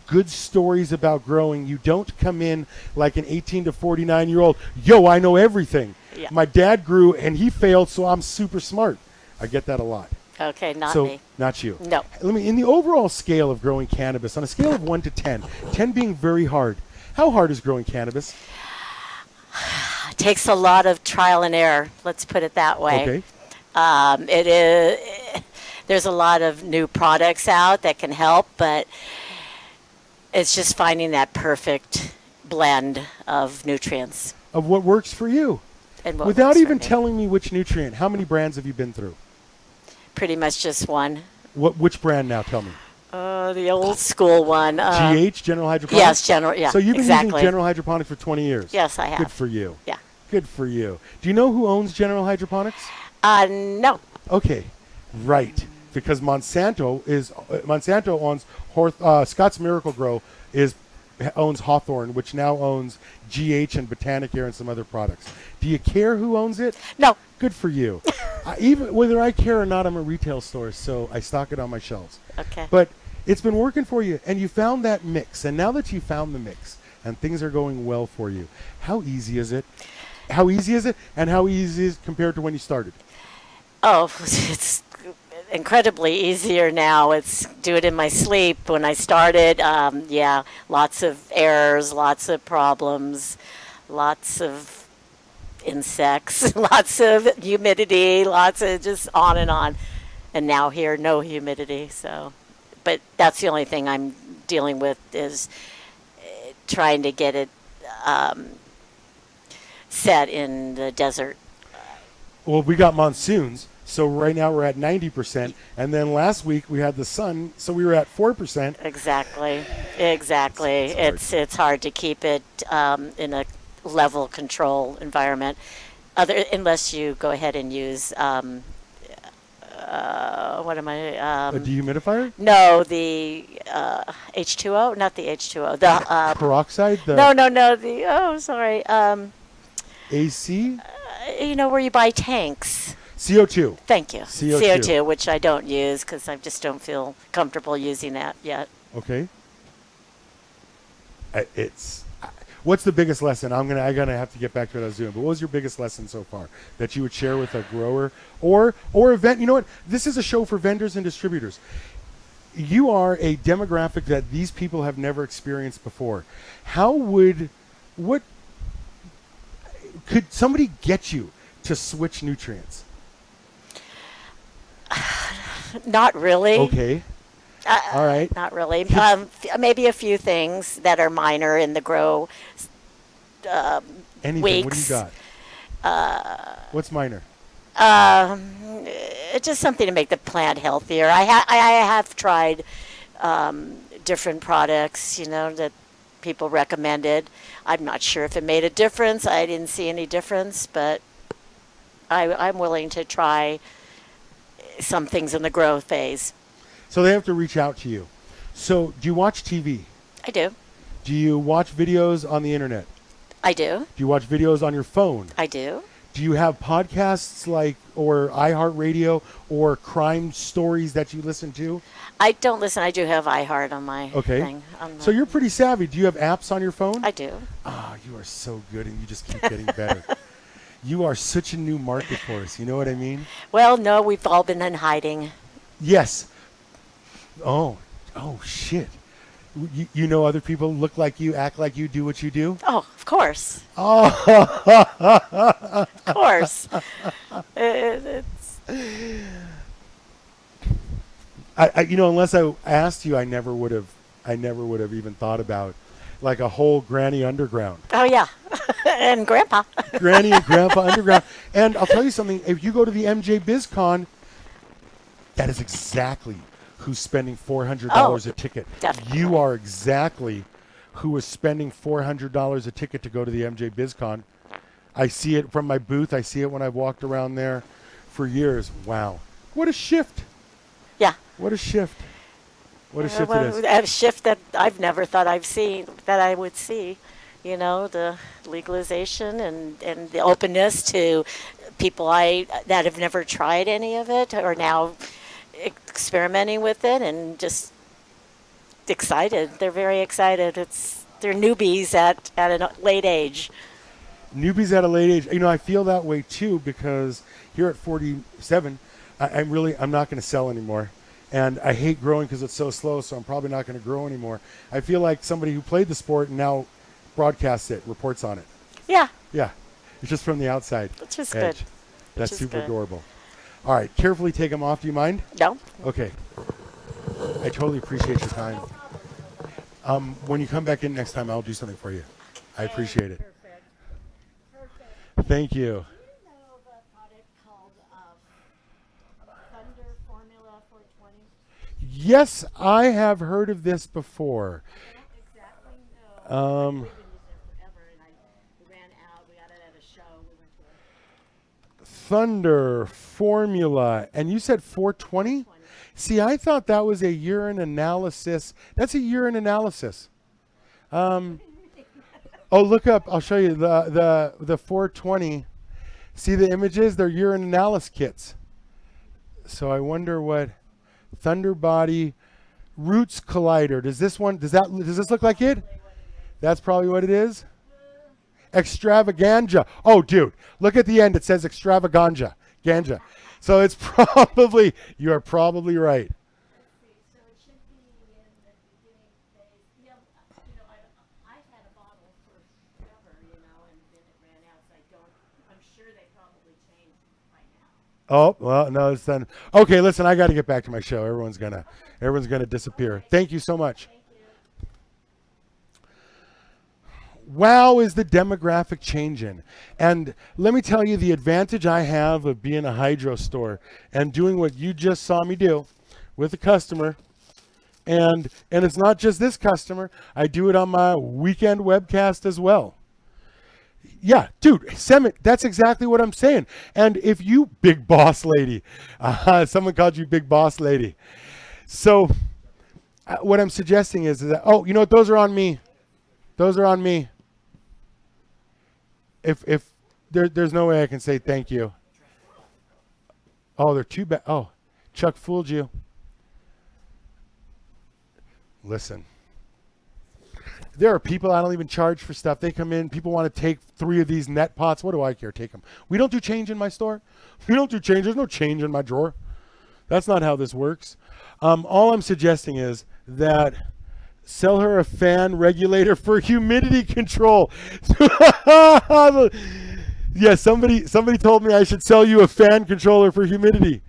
good stories about growing. You don't come in like an 18 to 49-year-old, yo, I know everything. Yeah. My dad grew and he failed, so I'm super smart. I get that a lot. Okay, not me. Not you. No. Let me, in the overall scale of growing cannabis, on a scale of 1 to 10, 10 being very hard, how hard is growing cannabis? It takes a lot of trial and error, let's put it that way. Okay. There's a lot of new products out that can help, but it's just finding that perfect blend of nutrients. Of what works for you. And what Without works even for me. telling me which nutrient, how many brands have you been through? Pretty much just one. Which brand now? Tell me. The old school one. GH, General Hydroponics? Yes, General, yeah, So you've been exactly. using General Hydroponics for 20 years? Yes, I have. Good for you. Yeah. Good for you. Do you know who owns General Hydroponics? No. Okay, right. Because Monsanto owns Scott's Miracle Grow owns Hawthorne, which now owns GH and Botanicare and some other products. Do you care who owns it? No. Good for you. Even whether I care or not, I'm a retail store, so I stock it on my shelves. Okay. But it's been working for you, and you found that mix. And now that you found the mix, and things are going well for you, how easy is it? How easy is it, and how easy is it compared to when you started? Oh, it's incredibly easier now. It's do it in my sleep. When I started, yeah, lots of errors, lots of problems, lots of insects, lots of humidity, lots of just on and on. And now here, no humidity. So, but that's the only thing I'm dealing with is trying to get it set in the desert. Well, we got monsoons. So right now we're at 90%, and then last week we had the sun, so we were at 4%. Exactly, exactly. It's hard to keep it in a level control environment, unless you go ahead and use what am I? A dehumidifier? No, the H2O, not the H2O. The Peroxide? The no. The sorry. AC? You know where you buy tanks. CO2. Thank you. CO2. CO2, which I don't use because I just don't feel comfortable using that yet. Okay. What's the biggest lesson? I'm gonna have to get back to what I was doing. But what was your biggest lesson so far that you would share with a grower or a vend? You know what? This is a show for vendors and distributors. You are a demographic that these people have never experienced before. What could somebody get you to switch nutrients? Not really. Okay. All right. Not really. Maybe a few things that are minor in the grow Anything. weeks. What do you got? What's minor? It's just something to make the plant healthier. I have tried different products, that people recommended. I'm not sure if it made a difference. I didn't see any difference, but I'm willing to try some things in the growth phase. So they have to reach out to you. So do you watch TV? I do. Do you watch videos on the internet? I do. Do you watch videos on your phone? I do. Do you have podcasts or iHeartRadio or crime stories that you listen to? I don't listen. I do have iHeart on my thing. So you're pretty savvy. Do you have apps on your phone? I do. Ah, you are so good, and you just keep getting better. You are such a new market for us. You know what I mean? Well, no, we've all been in hiding. Yes. Oh, shit. You know other people look like you, act like you, do what you do? Oh, of course. Oh. Of course. Unless I asked you, I never would have even thought about like a whole Granny Underground. Oh, yeah. And Grandpa. Granny and Grandpa Underground. And I'll tell you something. If you go to the MJ BizCon, that is exactly who's spending $400 a ticket. Definitely. You are exactly who is spending $400 a ticket to go to the MJ BizCon. I see it from my booth. I see it when I've walked around there for years. Wow. What a shift. Yeah. What a shift. What a shift it is. A shift that I've never thought I would see. The legalization and the openness to people that have never tried any of it are now experimenting with it and just excited. They're very excited. They're newbies at a late age. Newbies at a late age. I feel that way too because here at 47, I'm not going to sell anymore. And I hate growing because it's so slow, so I'm probably not going to grow anymore. I feel like somebody who played the sport and now broadcasts it, reports on it. Yeah. Yeah. It's just from the outside. It's just edge. good. That's super adorable. All right. Carefully take them off. Do you mind? No. Okay. I totally appreciate your time. When you come back in next time, I'll do something for you. I appreciate it. Perfect. Thank you. Do you know of a product called Thunder Formula 420? Yes, I have heard of this before. I don't exactly know. We've been using it forever, and we ran out. We got it at a show. We went to Thunder Formula, and you said 420? See, I thought that was a urine analysis. That's a urine analysis. Oh, look up. I'll show you the 420. See the images? They're urine analysis kits. So I wonder what Thunder Body Roots Collider. Does this look like it? That's probably what it is. Extravaganza. Oh, dude, look at the end. It says extravaganza. Ganja. So it's probably, you are probably right. So it should be in the beginning phase. Yeah, I've had a bottle forever, and then it ran out. So I'm sure they probably changed by now. Oh, well, no, it's done. Okay, listen, I got to get back to my show. Everyone's gonna disappear. Thank you so much. Thank you. Wow, is the demographic changing? And let me tell you the advantage I have of being a hydro store and doing what you just saw me do with a customer. And it's not just this customer. I do it on my weekend webcast as well. Yeah, dude, Semet, that's exactly what I'm saying. And if you, big boss lady, someone called you big boss lady. So what I'm suggesting is that, oh, you know what? Those are on me. Those are on me. If there's no way I can say thank you. Oh, they're too bad. Oh, Chuck fooled you. Listen. There are people I don't even charge for stuff. They come in, people want to take 3 of these net pots. What do I care? Take them. We don't do change in my store. We don't do change. There's no change in my drawer. That's not how this works. All I'm suggesting is that sell her a fan regulator for humidity control. Yeah, somebody told me I should sell you a fan controller for humidity.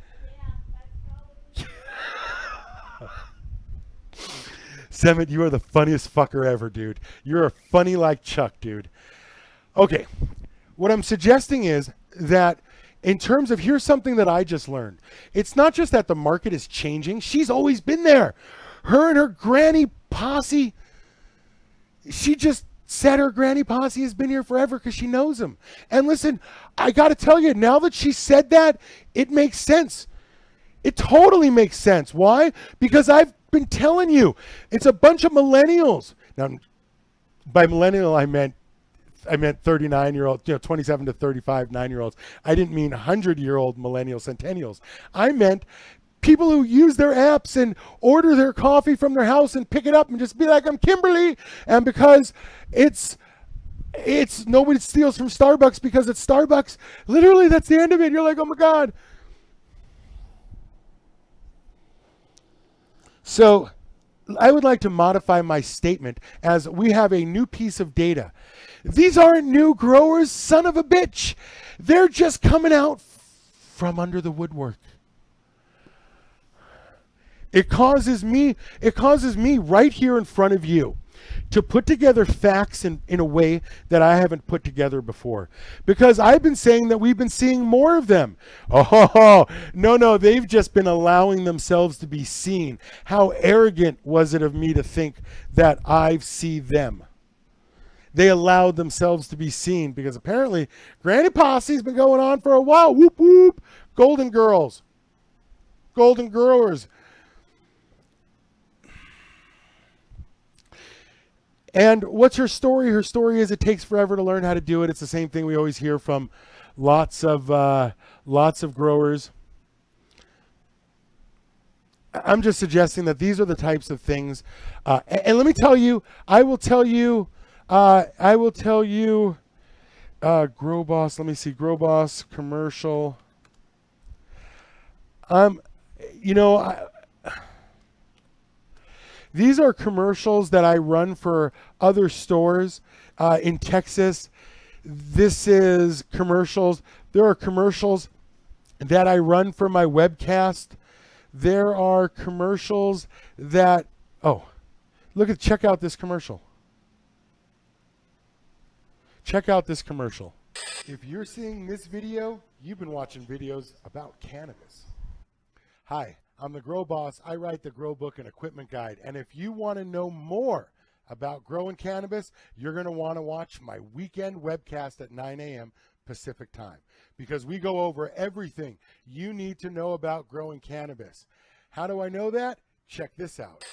Semet, you are the funniest fucker ever, dude. You're funny like Chuck, dude. Okay, what I'm suggesting is that in terms of, here's something that I just learned. It's not just that the market is changing. She's always been there. Her and her granny posse, she just said her granny posse has been here forever because she knows him. And listen, I got to tell you, now that she said that, it makes sense. It totally makes sense. Why? Because I've been telling you, it's a bunch of millennials. Now, by millennial, I meant 39-year-old, 27 to 35, 9-year-olds. I didn't mean 100-year-old millennial centennials. I meant people who use their apps and order their coffee from their house and pick it up and just be like, I'm Kimberly. And because it's nobody steals from Starbucks because it's Starbucks. Literally, that's the end of it. You're like, oh my God. So I would like to modify my statement as we have a new piece of data. These aren't new growers, son of a bitch. They're just coming out from under the woodwork. It causes me right here in front of you to put together facts in a way that I haven't put together before. Because I've been saying that we've been seeing more of them. Oh, no, they've just been allowing themselves to be seen. How arrogant was it of me to think that I see them? They allowed themselves to be seen because apparently Granny Posse's been going on for a while. Whoop, whoop. Golden girls. Golden growers. And what's her story? Her story is it takes forever to learn how to do it. It's the same thing we always hear from lots of growers. I'm just suggesting that these are the types of things. And let me tell you, I will tell you, Grow Boss. Let me see, Grow Boss commercial. These are commercials that I run for other stores in Texas. This is commercials. There are commercials that I run for my webcast. There are commercials that, check out this commercial. Check out this commercial. If you're seeing this video, you've been watching videos about cannabis. Hi. I'm the Grow Boss. I write the Grow Book and Equipment Guide. And if you want to know more about growing cannabis, you're going to want to watch my weekend webcast at 9 a.m. Pacific time because we go over everything you need to know about growing cannabis. How do I know that? Check this out.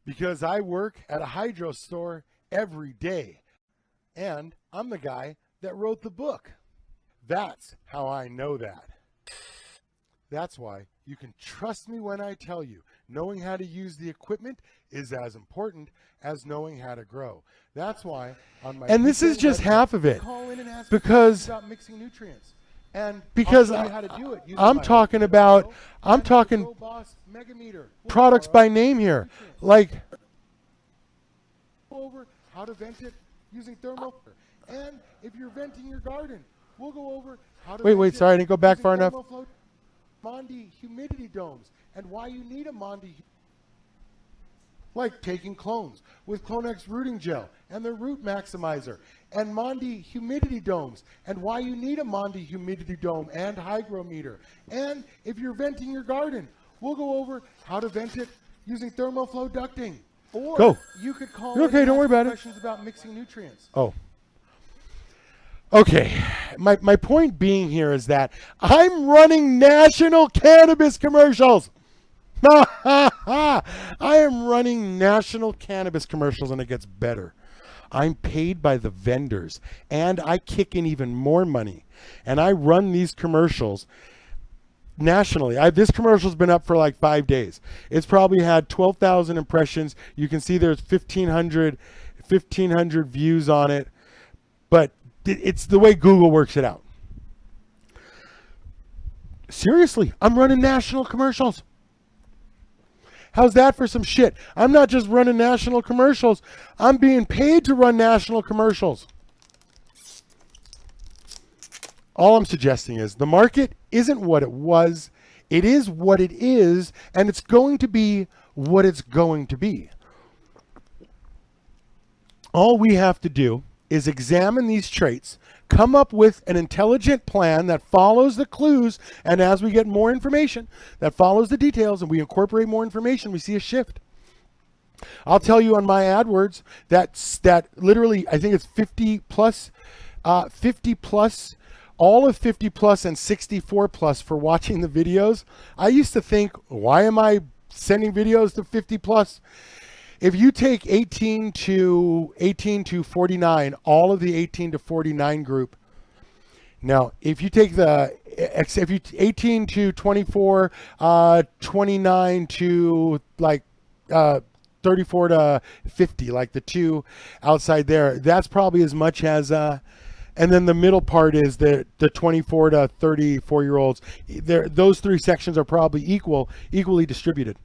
Because I work at a hydro store every day, and I'm the guy that wrote the book. That's how I know that. That's why you can trust me when I tell you, knowing how to use the equipment is as important as knowing how to grow. That's why on my this is just half of it, call in and ask because about mixing nutrients. And because I'm talking products by name here, like over how to vent it using thermal. And if you're venting your garden, we'll go over how to wait, sorry, I didn't go back far enough. Mondi humidity domes and why you need a Mondi, like taking clones with Clonex rooting gel and the root maximizer, and Mondi humidity domes and why you need a Mondi humidity dome and hygrometer. And if you're venting your garden, we'll go over how to vent it using thermoflow ducting. Or you could call. You're okay, don't worry about it. Questions about mixing nutrients. Okay, my point being here is that I'm running national cannabis commercials. I am running national cannabis commercials, and it gets better. I'm paid by the vendors, and I kick in even more money, and I run these commercials nationally. This commercial's been up for like 5 days. It's probably had 12,000 impressions. You can see there's 1,500 views on it, but it's the way Google works it out. Seriously, I'm running national commercials. How's that for some shit? I'm not just running national commercials. I'm being paid to run national commercials. All I'm suggesting is the market isn't what it was. It is what it is, and it's going to be what it's going to be. All we have to do is examine these traits, come up with an intelligent plan that follows the clues, and as we get more information, that follows the details, and we incorporate more information, we see a shift. I'll tell you on my AdWords that literally, I think it's 50 plus, all of 50 plus and 64 plus for watching the videos. I used to think, why am I sending videos to 50 plus? If you take 18 to 49, all of the 18 to 49 group. Now, if you take 18 to 24, 29 to like 34 to 50, like the two outside there, that's probably as much as and then the middle part is the 24 to 34 year olds. Those three sections are probably equally distributed.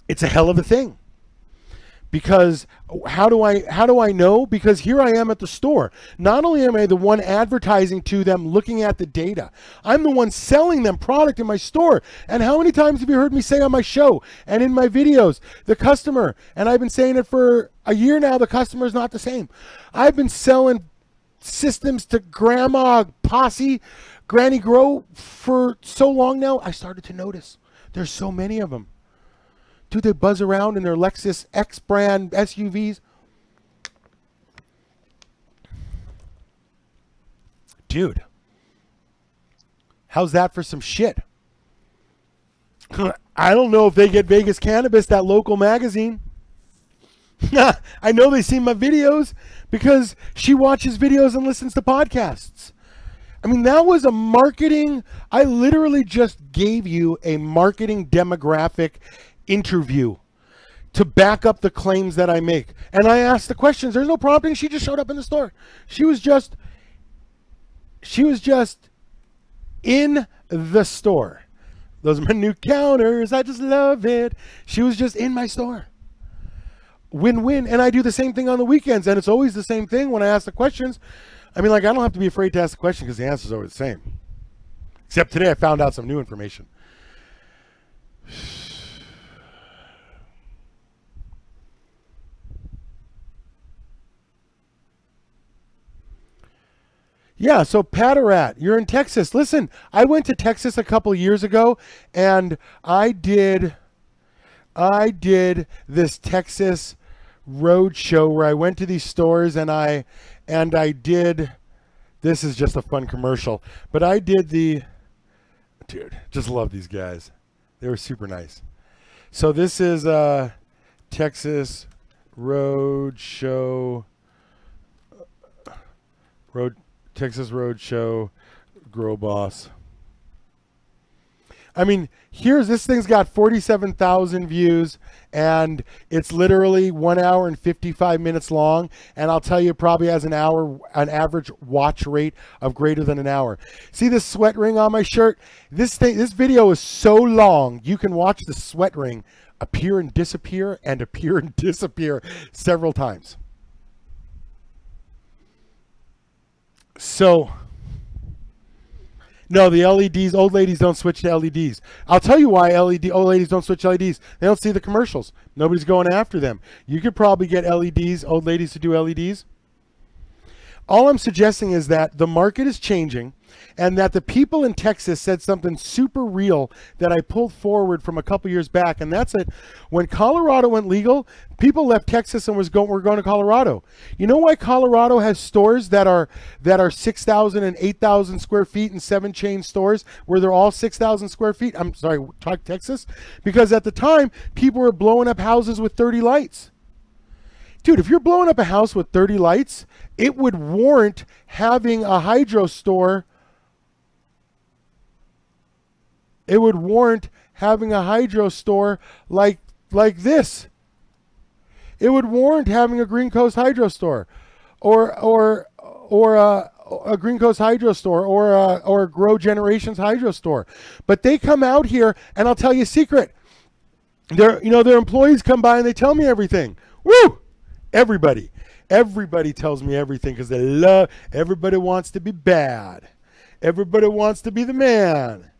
It's a hell of a thing. Because how do I know? Because here I am at the store. Not only am I the one advertising to them, looking at the data, I'm the one selling them product in my store. And how many times have you heard me say on my show and in my videos, the customer, and I've been saying it for a year now, the customer is not the same. I've been selling systems to grandma, posse, granny grow for so long now, I started to notice there's so many of them. Dude, they buzz around in their Lexus X brand SUVs. Dude, how's that for some shit? I don't know if they get Vegas Cannabis, that local magazine. I know they see my videos because she watches videos and listens to podcasts. I mean, that was a marketing. I literally just gave you a marketing demographic interview to back up the claims that I make. And I asked the questions. There's no prompting. She just showed up in the store. She was just in the store. Those are my new counters. I just love it. She was just in my store. Win-win. And I do the same thing on the weekends, and it's always the same thing when I ask the questions. I mean, like, I don't have to be afraid to ask the question because the answer is always the same. Except today I found out some new information. Yeah, so Patarat, you're in Texas. Listen, I went to Texas a couple years ago, and I did this Texas road show where I went to these stores and I did, this is just a fun commercial, but I did dude, just love these guys. They were super nice. So this is Texas road show, Texas Roadshow Grow Boss. I mean, this thing's got 47,000 views, and it's literally 1 hour and 55 minutes long. And I'll tell you, it probably has an average watch rate of greater than an hour. See this sweat ring on my shirt? This video is so long, you can watch the sweat ring appear and disappear several times. So, no, the LEDs, old ladies don't switch to LEDs. I'll tell you why old ladies don't switch to LEDs. They don't see the commercials. Nobody's going after them. You could probably get old ladies to do LEDs. all I'm suggesting is that the market is changing, and that the people in Texas said something super real that I pulled forward from a couple years back, and that's it. When Colorado went legal, people left Texas and were going to Colorado. You know why Colorado has stores that are 6,000 and 8,000 square feet and 7 chain stores where they're all 6,000 square feet? I'm sorry, talk Texas? Because at the time, people were blowing up houses with 30 lights. Dude, if you're blowing up a house with 30 lights, it would warrant having a hydro store. It would warrant having a hydro store like this. It would warrant having a Green Coast hydro store, or a Green Coast hydro store, or a Grow Generations hydro store. But they come out here, and I'll tell you a secret. Their employees come by and they tell me everything. Woo! Everybody tells me everything because they love. Everybody wants to be bad. Everybody wants to be the man.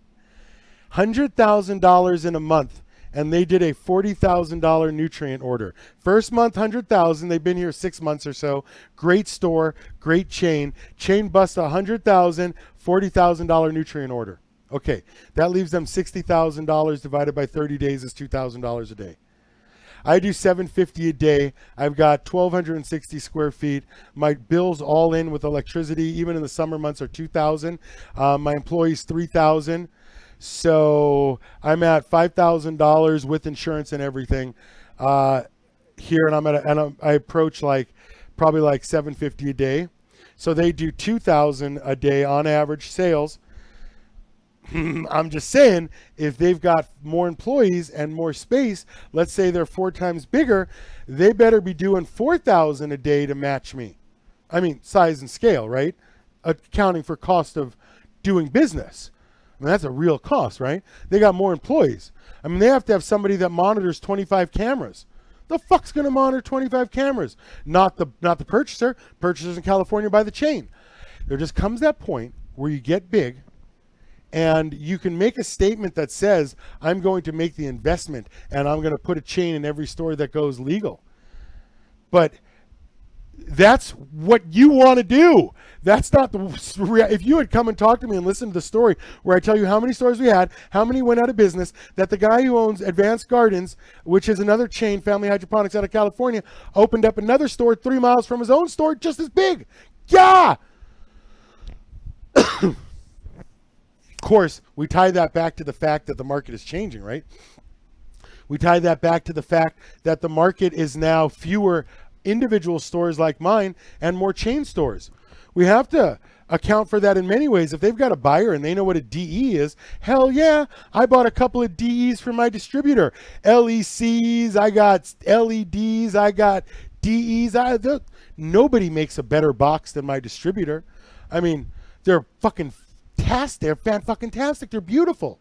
$100,000 in a month, and they did a $40,000 nutrient order. First month, $100,000. They've been here 6 months or so. Great store, great chain. Chain busts $100,000, $40,000 nutrient order. Okay, that leaves them $60,000 divided by 30 days is $2,000 a day. I do $750 a day. I've got 1,260 square feet. My bills all in with electricity, even in the summer months, are $2,000. My employees $3,000. So I'm at $5,000 with insurance and everything here, and I approach probably like $750 a day. So they do $2,000 a day on average sales. I'm just saying, if they've got more employees and more space, let's say they're 4 times bigger, they better be doing $4,000 a day to match me. I mean, size and scale, right? Accounting for cost of doing business. I mean, that's a real cost, right? They got more employees. I mean, they have to have somebody that monitors 25 cameras. The fuck's going to monitor 25 cameras? Not the purchaser. Purchasers in California buy the chain. There just comes that point where you get big, and you can make a statement that says, I'm going to make the investment and I'm going to put a chain in every store that goes legal. But that's what you want to do. That's not if you had come and talked to me and listened to the story where I tell you how many stores we had, how many went out of business, that the guy who owns Advanced Gardens, which is another chain, Family Hydroponics out of California, opened up another store 3 miles from his own store just as big. Yeah! Of course, we tie that back to the fact that the market is changing, right? We tie that back to the fact that the market is now fewer individual stores like mine and more chain stores. We have to account for that in many ways. If they've got a buyer and they know what a DE is, hell yeah, I bought a couple of DEs from my distributor. LECs, I got LEDs, I got DEs. Nobody makes a better box than my distributor. I mean, they're fucking they're fan-fucking-tastic. They're beautiful.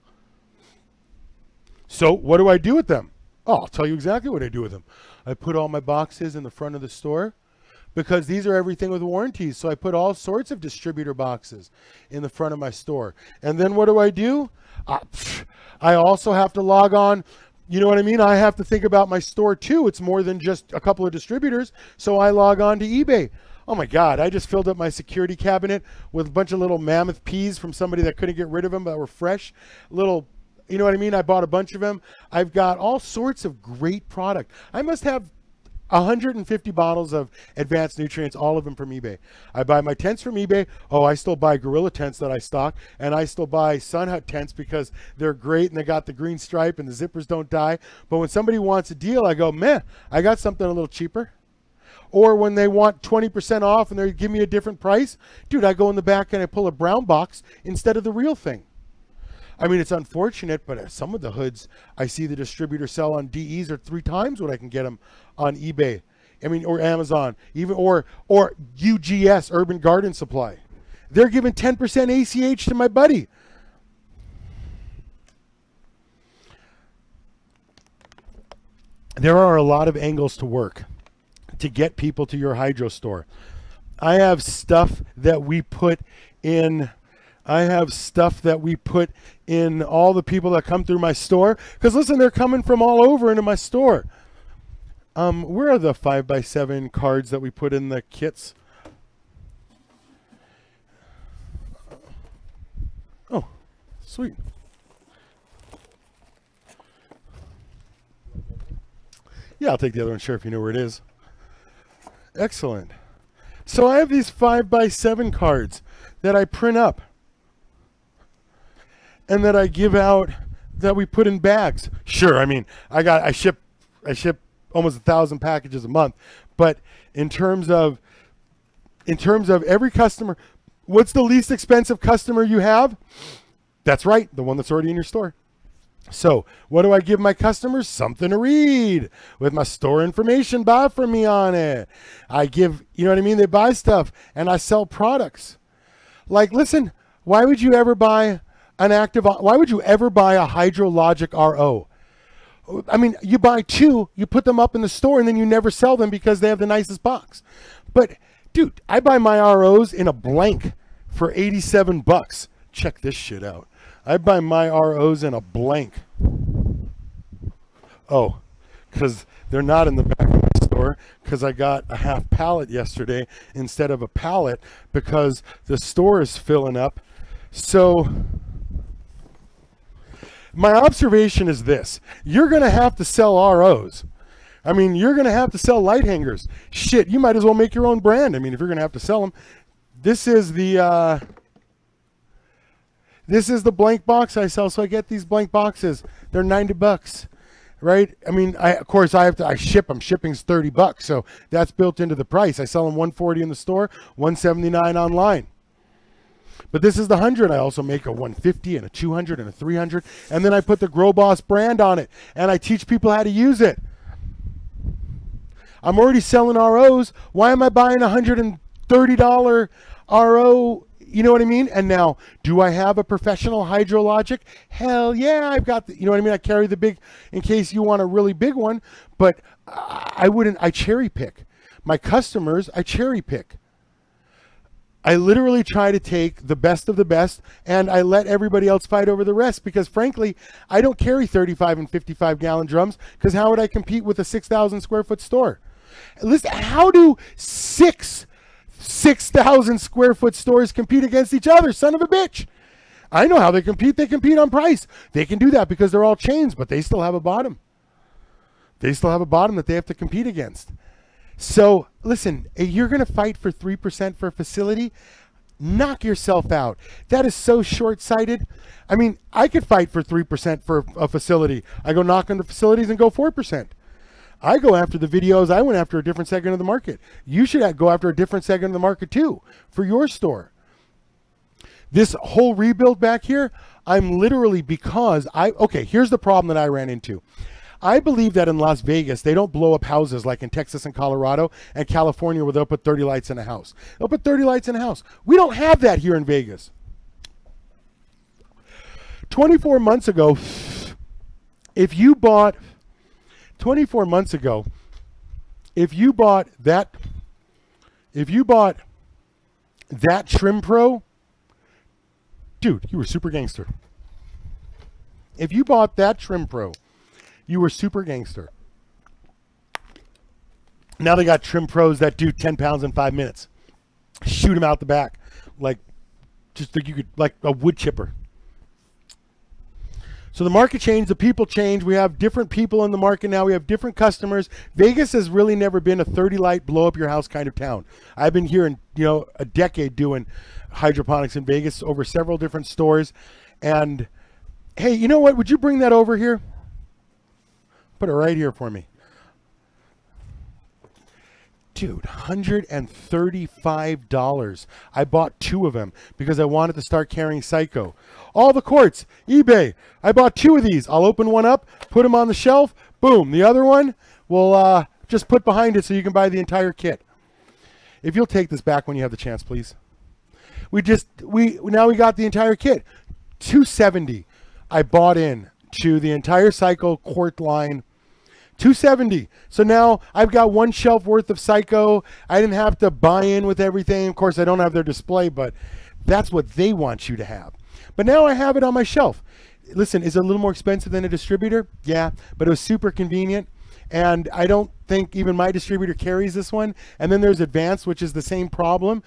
So what do I do with them? Oh, I'll tell you exactly what I do with them. I put all my boxes in the front of the store because these are everything with warranties. So I put all sorts of distributor boxes in the front of my store. And then what do? I also have to log on. You know what I mean? I have to think about my store too. It's more than just a couple of distributors. So I log on to eBay. Oh my God, I just filled up my security cabinet with a bunch of little mammoth peas from somebody that couldn't get rid of them that were fresh. Little, you know what I mean? I bought a bunch of them. I've got all sorts of great product. I must have 150 bottles of advanced nutrients, all of them from eBay. I buy my tents from eBay. Oh, I still buy Gorilla tents that I stock, and I still buy Sun Hut tents because they're great and they got the green stripe and the zippers don't die. But when somebody wants a deal, I go, meh, I got something a little cheaper. Or when they want 20% off and they give me a different price, dude, I go in the back and I pull a brown box instead of the real thing. I mean, it's unfortunate, but some of the hoods I see the distributor sell on DEs are 3 times what I can get them on eBay. I mean, or Amazon, even or UGS, Urban Garden Supply. They're giving 10% ACH to my buddy. There are a lot of angles to work to get people to your hydro store. I have stuff that we put in. I have stuff that we put in all the people that come through my store. Because listen, they're coming from all over into my store. Where are the 5x7 cards that we put in the kits? Sweet. Yeah, I'll take the other one, sure, if you know where it is. Excellent. So I have these 5x7 cards that I print up and that I give out, that we put in bags. Sure, I mean, I ship almost 1,000 packages a month, but in terms of every customer, what's the least expensive customer you have? That's right, the one that's already in your store. So what do I give my customers? Something to read with my store information buy from me on it. I give, you know what I mean? They buy stuff and I sell products. Like, listen, why would you ever buy a hydrologic RO? I mean, you buy two, you put them up in the store and then you never sell them because they have the nicest box. But dude, I buy my ROs in a blank for 87 bucks. Check this shit out. I buy my ROs in a blank. Oh, because they're not in the back of my store, because I got a half pallet yesterday instead of a pallet because the store is filling up. So my observation is this: you're going to have to sell ROs. I mean, you're going to have to sell light hangers. Shit, you might as well make your own brand. I mean, if you're going to have to sell them. This is the blank box I sell. So I get these blank boxes. They're 90 bucks, right? I mean, of course I ship them. Shipping's 30 bucks. So that's built into the price. I sell them 140 in the store, 179 online. But this is the 100. I also make a 150 and a 200 and a 300. And then I put the Grow Boss brand on it. And I teach people how to use it. I'm already selling ROs. Why am I buying a $130 RO? You know what I mean? And now, do I have a professional hydrologic? Hell yeah, I've got the, you know what I mean? I carry the big, in case you want a really big one, but I cherry pick. My customers, I cherry pick. I literally try to take the best of the best, and I let everybody else fight over the rest, because frankly, I don't carry 35 and 55 gallon drums, because how would I compete with a 6,000 square foot store? Listen, how do 6,000 square foot stores compete against each other? Son of a bitch. I know how they compete. They compete on price. They can do that because they're all chains, but they still have a bottom. They still have a bottom that they have to compete against. So listen, you're going to fight for 3% for a facility. Knock yourself out. That is so short-sighted. I mean, I could fight for 3% for a facility. I go knock on the facilities and go 4%. I go after the videos. I went after a different segment of the market. You should go after a different segment of the market too for your store. This whole rebuild back here, I'm literally, because okay, here's the problem that I ran into. I believe that in Las Vegas, they don't blow up houses like in Texas and Colorado and California, where they'll put 30 lights in a house. They'll put 30 lights in a house. We don't have that here in Vegas. 24 months ago, if you bought 24 months ago, if you bought that Trim Pro, dude, you were super gangster. If you bought that Trim Pro, you were super gangster. Now they got Trim Pros that do 10 pounds in 5 minutes. Shoot them out the back like like a wood chipper. So the market changed, the people changed. We have different people in the market now. We have different customers. Vegas has really never been a 30 light blow up your house kind of town. I've been here in, a decade doing hydroponics in Vegas, over several different stores. And hey, you know what? Would you bring that over here? Put it right here for me. Dude, $135. I bought 2 of them because I wanted to start carrying Psycho. All the quartz, eBay. I bought 2 of these. I'll open one up, put them on the shelf. Boom. The other one we'll just put behind it so you can buy the entire kit. If you'll take this back when you have the chance, please. Now we got the entire kit. $270. I bought in to the entire Psycho quart line. $270. So now I've got 1 shelf worth of Psycho. I didn't have to buy in with everything. Of course, I don't have their display, but that's what they want you to have. But now I have it on my shelf. Listen, is it a little more expensive than a distributor? Yeah, but it was super convenient. And I don't think even my distributor carries this one. And then there's Advanced, which is the same problem.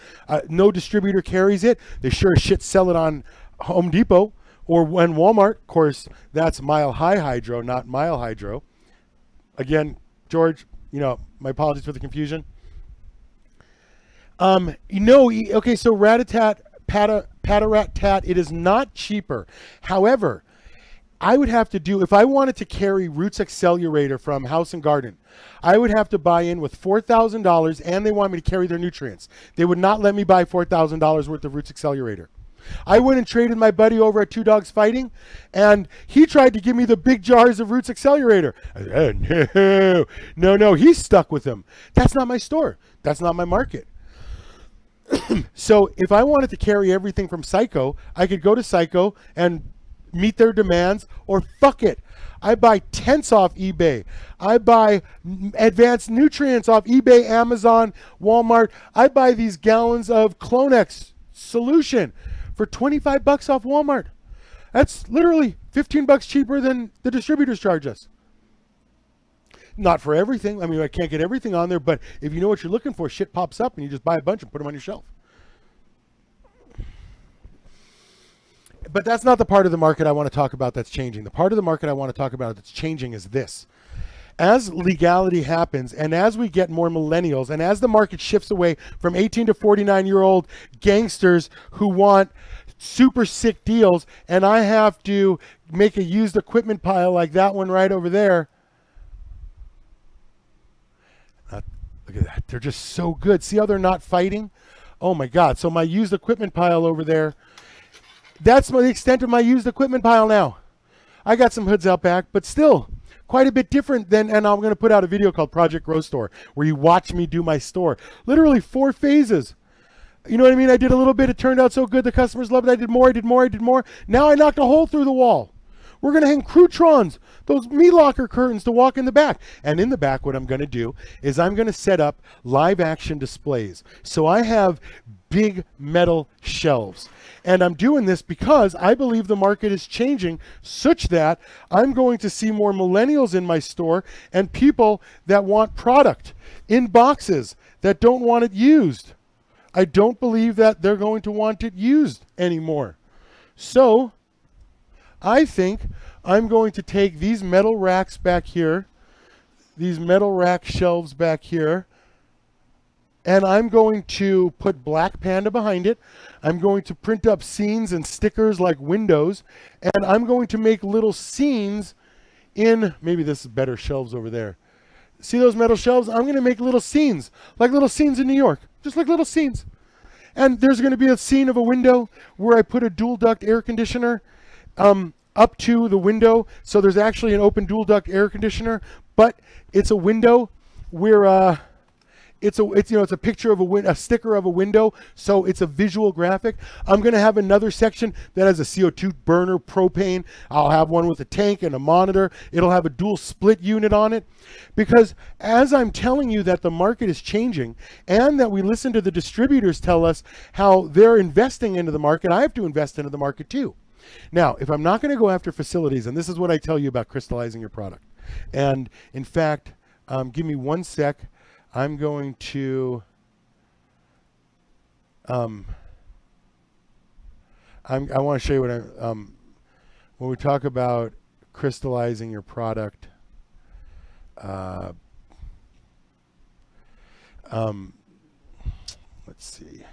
No distributor carries it. They sure as shit sell it on Home Depot, Or when Walmart, of course, that's Mile High Hydro, not Mile Hydro. Again, George, my apologies for the confusion. Okay, so Rat-a-tat, Pat-a-rat-tat, it is not cheaper. However, I would have to do, if I wanted to carry Roots Accelerator from House and Garden, I would have to buy in with $4,000, and they want me to carry their nutrients. They would not let me buy $4,000 worth of Roots Accelerator. I went and traded my buddy over at Two Dogs Fighting, and he tried to give me the big jars of Roots Accelerator. I said, no, he's stuck with them. That's not my store. That's not my market. So if I wanted to carry everything from Psycho, I could go to Psycho and meet their demands, or fuck it. I buy tents off eBay. I buy advanced nutrients off eBay, Amazon, Walmart. I buy these gallons of Clonex solution for $25 off Walmart. That's literally $15 cheaper than the distributors charge us. Not for everything. I mean, I can't get everything on there, but if you know what you're looking for, shit pops up and you just buy a bunch and put them on your shelf. But that's not the part of the market I want to talk about that's changing. The part of the market I want to talk about that's changing is this. As legality happens, and as we get more millennials, and as the market shifts away from 18 to 49-year-old gangsters who want super sick deals, and I have to make a used equipment pile like that one right over there. Look at that. They're just so good. See how they're not fighting? Oh my God. So my used equipment pile over there, that's the extent of my used equipment pile now. I got some hoods out back, but still quite a bit different than, and I'm going to put out a video called Project Grow Store, where you watch me do my store. Literally 4 phases. You know what I mean? I did a little bit. It turned out so good. The customers loved it. I did more. I did more. I did more. Now I knocked a hole through the wall. We're going to hang Croutrons, those meat locker curtains to walk in the back. And in the back, what I'm going to do is I'm going to set up live action displays. So I have big metal shelves. And I'm doing this because I believe the market is changing such that I'm going to see more millennials in my store and people that want product in boxes that don't want it used. I don't believe that they're going to want it used anymore. So I think I'm going to take these metal racks back here, these metal rack shelves back here, and I'm going to put Black Panda behind it. I'm going to print up scenes and stickers like windows, and I'm going to make little scenes in, maybe this is better shelves over there. See those metal shelves? I'm going to make little scenes, like little scenes in New York, just like little scenes. And there's going to be a scene of a window where I put a dual duct air conditioner up to the window. So there's actually an open dual duct air conditioner, but it's a window where it's a picture of a sticker of a window, so it's a visual graphic. I'm going to have another section that has a CO2 burner, propane. I'll have one with a tank and a monitor. It'll have a dual split unit on it. Because as I'm telling you that the market is changing and that we listen to the distributors tell us how they're investing into the market, I have to invest into the market too. Now, if I'm not going to go after facilities, and this is what I tell you about crystallizing your product. And in fact, give me one sec. I'm going to, I want to show you what when we talk about crystallizing your product, let's see.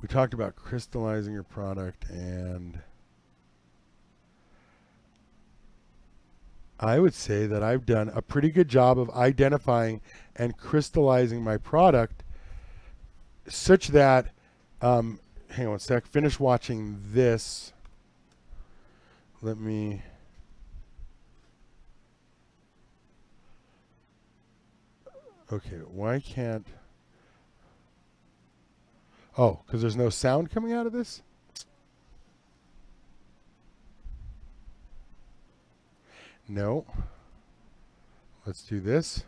We talked about crystallizing your product, and I would say that I've done a pretty good job of identifying and crystallizing my product such that, hang on one sec, finish watching this. Let me, okay, why can't, oh, because there's no sound coming out of this? No. Let's do this.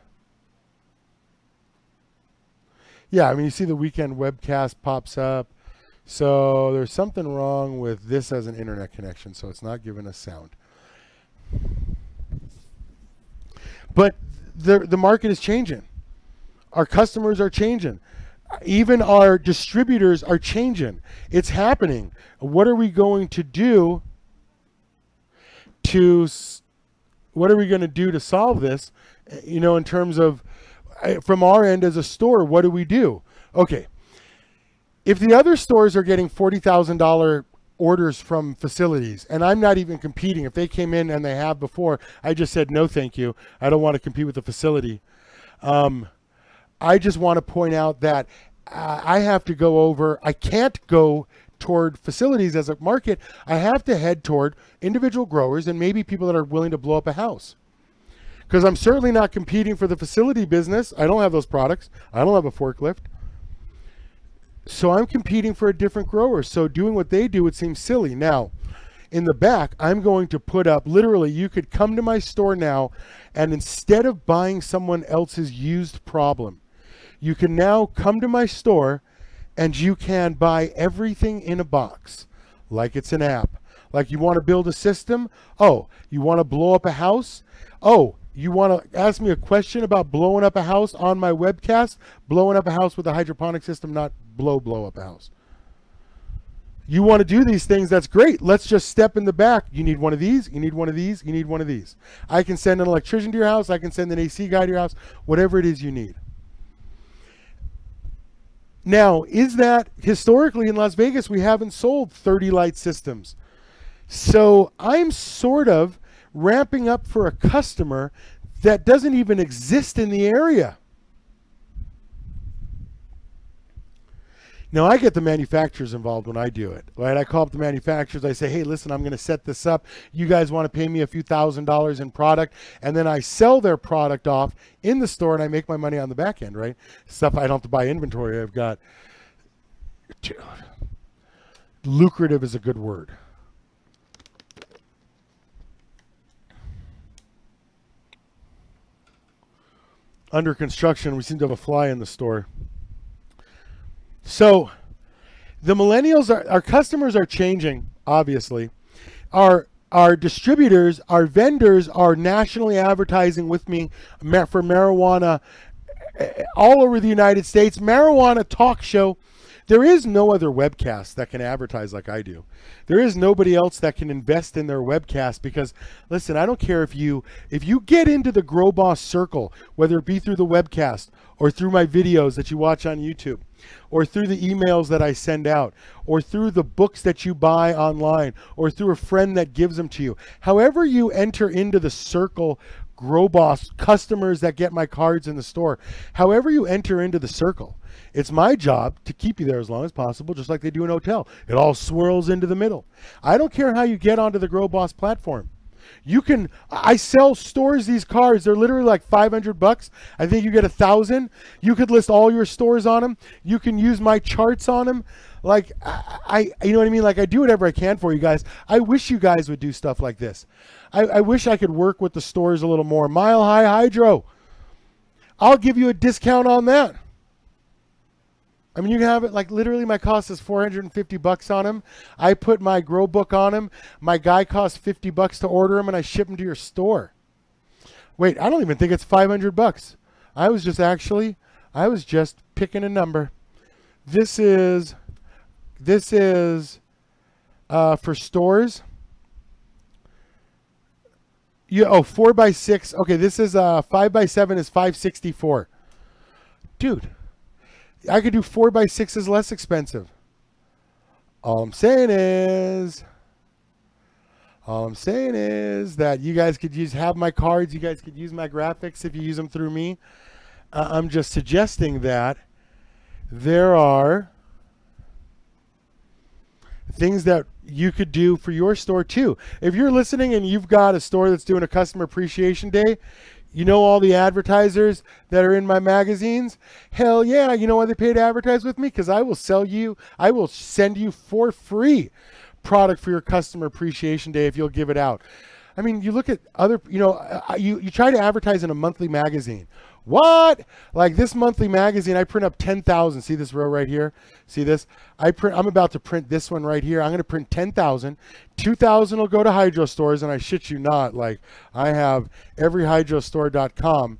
Yeah, I mean, you see the weekend webcast pops up. So there's something wrong with this as an internet connection, so it's not giving us sound. But the market is changing. Our customers are changing. Even our distributors are changing. It's happening. What are we going to do to solve this? You know, in terms of from our end as a store, what do we do? Okay. If the other stores are getting $40,000 orders from facilities, and I'm not even competing, if they came in and they have before, I just said, no, thank you. I don't want to compete with the facility. I just want to point out that I have to go over, I can't go toward facilities as a market. I have to head toward individual growers and maybe people that are willing to blow up a house. Because I'm certainly not competing for the facility business. I don't have those products. I don't have a forklift. So I'm competing for a different grower. So doing what they do, it seems silly. Now, in the back, I'm going to put up, literally, you could come to my store now, and instead of buying someone else's used problem, you can now come to my store and you can buy everything in a box, like it's an app. Like you want to build a system? Oh, you want to blow up a house? Oh, you want to ask me a question about blowing up a house on my webcast? Blowing up a house with a hydroponic system, not blow up a house. You want to do these things, that's great. Let's just step in the back. You need one of these, you need one of these, you need one of these. I can send an electrician to your house, I can send an AC guy to your house, whatever it is you need. Now, is that, historically in Las Vegas, we haven't sold 30 light systems. So I'm sort of ramping up for a customer that doesn't even exist in the area. Now, I get the manufacturers involved when I do it, right? I call up the manufacturers. I say, hey, listen, I'm going to set this up. You guys want to pay me a few $1,000s in product? And then I sell their product off in the store, and I make my money on the back end, right? Stuff I don't have to buy inventory. I've got, lucrative is a good word. Under construction, we seem to have a fly in the store. So the millennials, our customers are changing, obviously. Our distributors, our vendors are nationally advertising with me for marijuana all over the United States. Marijuana talk show. There is no other webcast that can advertise like I do. There is nobody else that can invest in their webcast because, listen, I don't care if you get into the Grow Boss circle, whether it be through the webcast or through my videos that you watch on YouTube, or through the emails that I send out, or through the books that you buy online, or through a friend that gives them to you. However you enter into the circle, Grow Boss, customers that get my cards in the store, however you enter into the circle, it's my job to keep you there as long as possible, just like they do in a hotel. It all swirls into the middle. I don't care how you get onto the Grow Boss platform. You can, I sell stores these cards. They're literally like $500. I think you get 1,000. You could list all your stores on them. You can use my charts on them. Like, you know what I mean? Like, I do whatever I can for you guys. I wish you guys would do stuff like this. I wish I could work with the stores a little more. Mile High Hydro. I'll give you a discount on that. I mean, you can have it, like, literally my cost is $450 on him. I put my grow book on him. My guy costs $50 to order him, and I ship him to your store. Wait, I don't even think it's $500. I was just picking a number. This is for stores. Yeah, 4x6. Okay, this is 5x7 is $564. Dude. I could do 4x6s less expensive. All I'm saying is that you guys could have my cards. You guys could use my graphics if you use them through me. I'm just suggesting that there are things that you could do for your store too. If you're listening and you've got a store that's doing a customer appreciation day, you know all the advertisers that are in my magazines? Hell yeah. You know why they pay to advertise with me? Because I will send you for free product for your customer appreciation day if you'll give it out. I mean, you look at other, you try to advertise in a monthly magazine. What? Like this monthly magazine, I print up 10,000. See this row right here? See this? I'm about to print this one right here. I'm going to print 10,000. 2,000 will go to hydro stores, and I shit you not. Like I have every hydrostore.com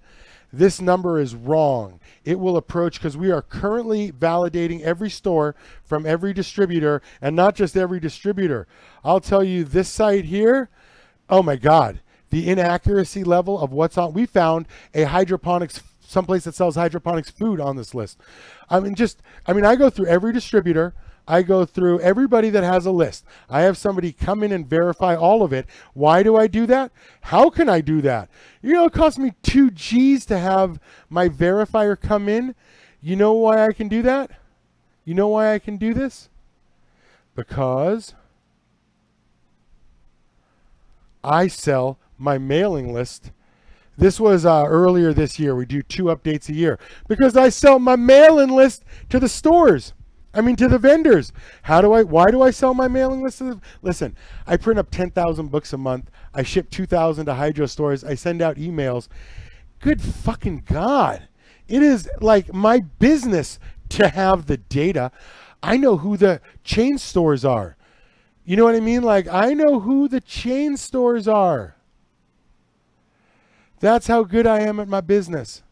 this number is wrong. It will approach, because we are currently validating every store from every distributor, and not just every distributor. I'll tell you, this site here, oh my God, the inaccuracy level of what's on. We found a hydroponics, someplace that sells hydroponics food on this list. I go through every distributor. I go through everybody that has a list. I have somebody come in and verify all of it. Why do I do that? How can I do that? You know, it costs me 2 G's to have my verifier come in. You know why I can do that? You know why I can do this? Because I sell my mailing list. This was earlier this year. We do 2 updates a year because I sell my mailing list to the stores. To the vendors. Why do I sell my mailing list? Listen, I print up 10,000 books a month. I ship 2,000 to hydro stores. I send out emails. Good fucking God. It is like my business to have the data. I know who the chain stores are. You know what I mean? Like, I know who the chain stores are. That's how good I am at my business.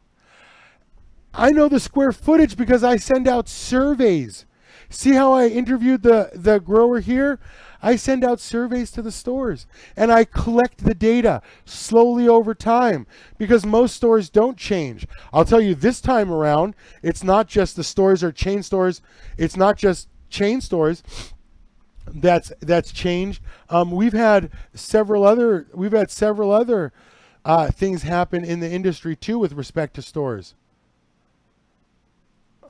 I know the square footage because I send out surveys. See how I interviewed the grower here? I send out surveys to the stores and I collect the data slowly over time because most stores don't change. I'll tell you this time around, it's not just the stores or chain stores. It's not just chain stores that's changed. We've had several other things happen in the industry too with respect to stores.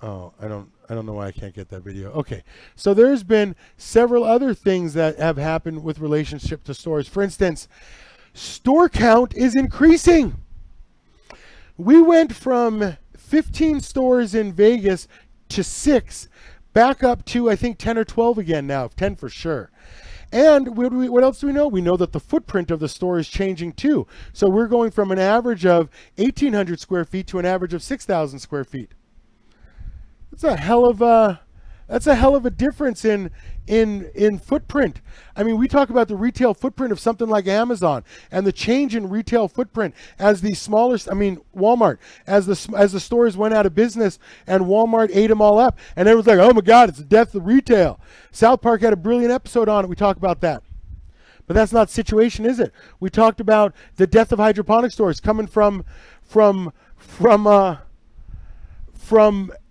Oh, I don't know why I can't get that video. Okay, so there's been several other things that have happened with relationship to stores. For instance, store count is increasing. We went from 15 stores in Vegas to 6, back up to I think 10 or 12 again now, 10 for sure. And what else do we know? We know that the footprint of the store is changing too. So we're going from an average of 1,800 square feet to an average of 6,000 square feet. That's a hell of a difference in footprint. We talk about the retail footprint of something like Amazon and the change in retail footprint as the smaller, Walmart, as the stores went out of business and Walmart ate them all up, and everyone's like, oh my God, it's the death of retail. South Park had a brilliant episode on it. We talk about that. But that's not the situation, is it? We talked about the death of hydroponic stores coming from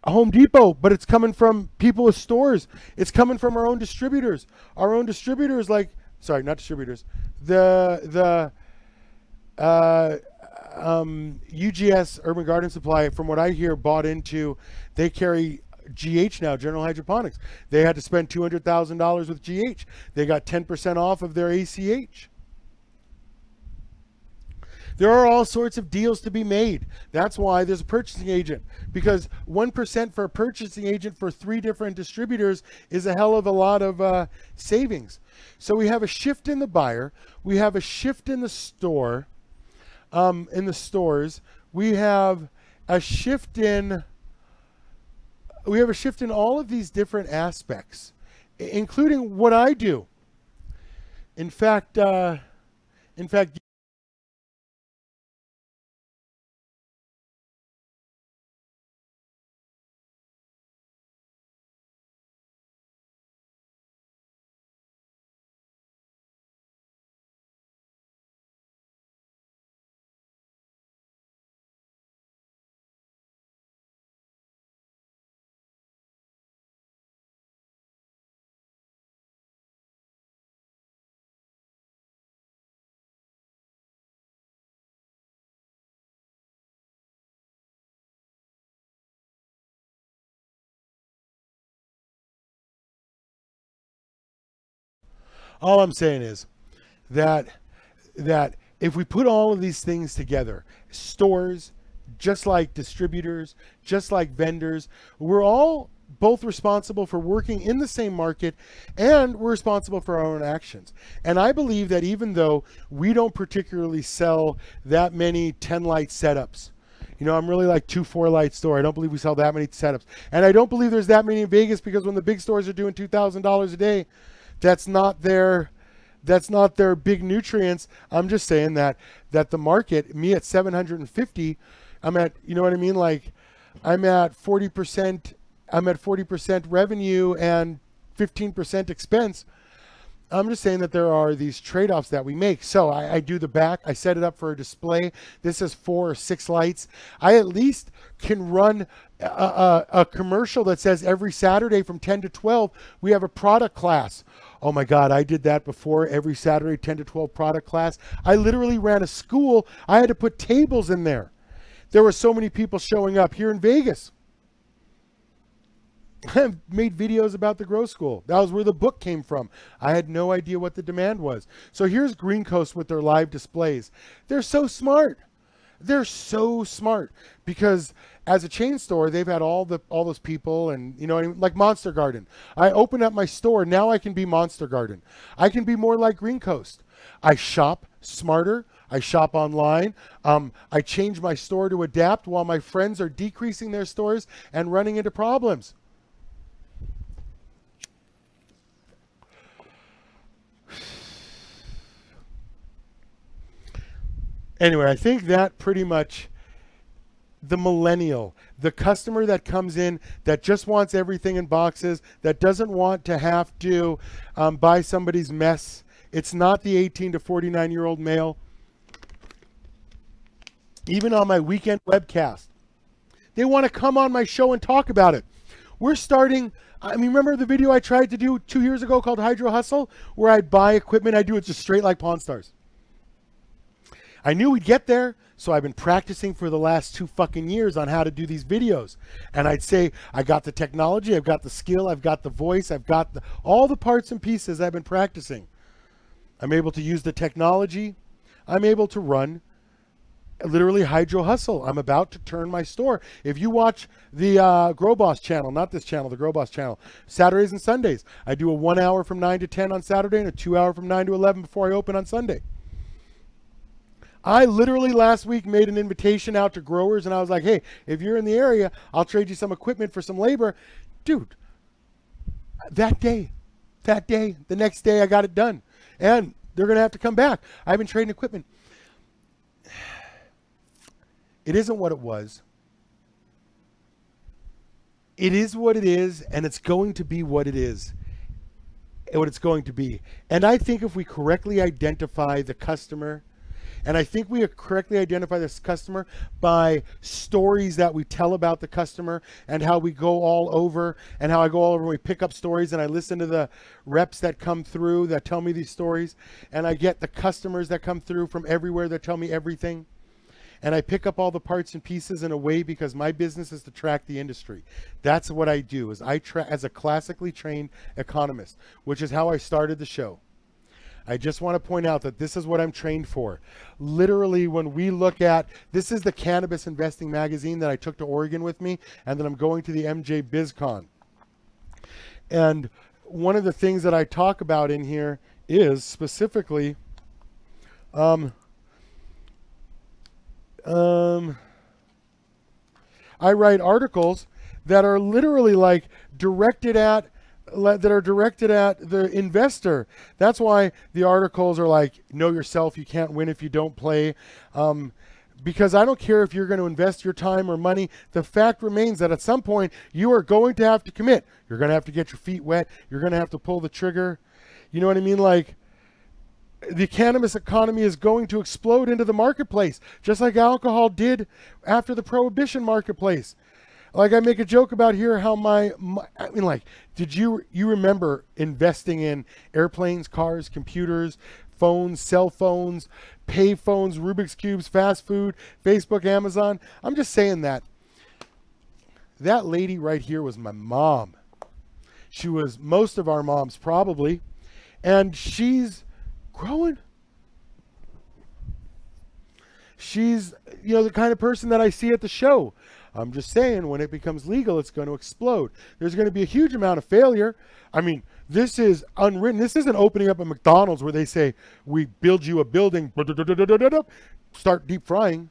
Home Depot, but it's coming from people with stores. It's coming from our own distributors. Our own distributors, the UGS Urban Garden Supply, from what I hear, bought into. They carry GH now, General Hydroponics. They had to spend $200,000 with GH. They got 10% off of their ACH. There are all sorts of deals to be made. That's why there's a purchasing agent, because 1% for a purchasing agent for 3 different distributors is a hell of a lot of savings. So we have a shift in the buyer. We have a shift in the store, in the stores. We have a shift in all of these different aspects, including what I do. In fact, all I'm saying is that if we put all of these things together, stores, just like distributors, just like vendors, we're all both responsible for working in the same market, and we're responsible for our own actions. And I believe that even though we don't particularly sell that many 10-light setups, I'm really like 2 4-light store. I don't believe we sell that many setups. And I don't believe there's that many in Vegas, because when the big stores are doing $2,000 a day, that's not their that's not their big nutrients. I'm just saying that the market, me at 750, I'm at, you know what I mean? Like I'm at 40%, I'm at 40% revenue and 15% expense. I'm just saying that there are these trade-offs that we make. So I do the back. I set it up for a display. This is 4 or 6 lights. I at least can run a commercial that says every Saturday from 10 to 12, we have a product class. Oh my God, I did that before. Every Saturday, 10 to 12 product class. I literally ran a school. I had to put tables in there. There were so many people showing up here in Vegas. I made videos about the Grow School. That was where the book came from. I had no idea what the demand was. So here's Green Coast with their live displays. They're so smart. They're so smart because as a chain store, they've had all those people and, you know, like Monster Garden. I opened up my store. Now I can be Monster Garden. I can be more like Green Coast. I shop smarter. I shop online. I change my store to adapt while my friends are decreasing their stores and running into problems. Anyway, I think that pretty much the millennial, the customer that comes in that just wants everything in boxes, that doesn't want to have to buy somebody's mess. It's not the 18 to 49-year-old male. Even on my weekend webcast, they want to come on my show and talk about it. We're starting, I mean, remember the video I tried to do 2 years ago called Hydro Hustle, where I'd buy equipment, I do it just straight like Pawn Stars. I knew we'd get there, so I've been practicing for the last 2 fucking years on how to do these videos. And I'd say, I got the technology, I've got the skill, I've got the voice, I've got all the parts and pieces I've been practicing. I'm able to use the technology. I'm able to run literally Hydro Hustle. I'm about to turn my store. If you watch the Grow Boss channel, not this channel, the Grow Boss channel, Saturdays and Sundays, I do a 1 hour from 9 to 10 on Saturday and a 2 hour from 9 to 11 before I open on Sunday. I literally last week made an invitation out to growers and I was like, hey, if you're in the area, I'll trade you some equipment for some labor. Dude, that day, the next day I got it done. And they're going to have to come back. I've been trading equipment. It isn't what it was. It is what it is, and it's going to be what it is. What it's going to be. And I think if we correctly identify the customer, and I think we correctly identify this customer by stories that we tell about the customer and how we go all over and how I go all over and we pick up stories and I listen to the reps that come through that tell me these stories and I get the customers that come through from everywhere that tell me everything. And I pick up all the parts and pieces in a way because my business is to track the industry. That's what I do, is I track as a classically trained economist, which is how I started the show. I just want to point out that this is what I'm trained for. Literally, when we look at, this is the Cannabis Investing magazine that I took to Oregon with me, and then I'm going to the MJ BizCon. And one of the things that I talk about in here is specifically, I write articles that are literally like directed at the investor. That's why the articles are like, know yourself, you can't win if you don't play. Because I don't care if you're going to invest your time or money. The fact remains that at some point you are going to have to commit. You're going to have to get your feet wet. You're going to have to pull the trigger. You know what I mean? Like, the cannabis economy is going to explode into the marketplace, just like alcohol did after the prohibition marketplace. Like I make a joke about here how I mean, like, did you remember investing in airplanes, cars, computers, phones, cell phones, pay phones, Rubik's Cubes, fast food, Facebook, Amazon? I'm just saying that lady right here was my mom. She was most of our moms probably, and she's growing. She's, you know, the kind of person that I see at the show. I'm just saying, when it becomes legal, it's going to explode. There's going to be a huge amount of failure. I mean, this is unwritten. This isn't opening up a McDonald's where they say, we build you a building, start deep frying.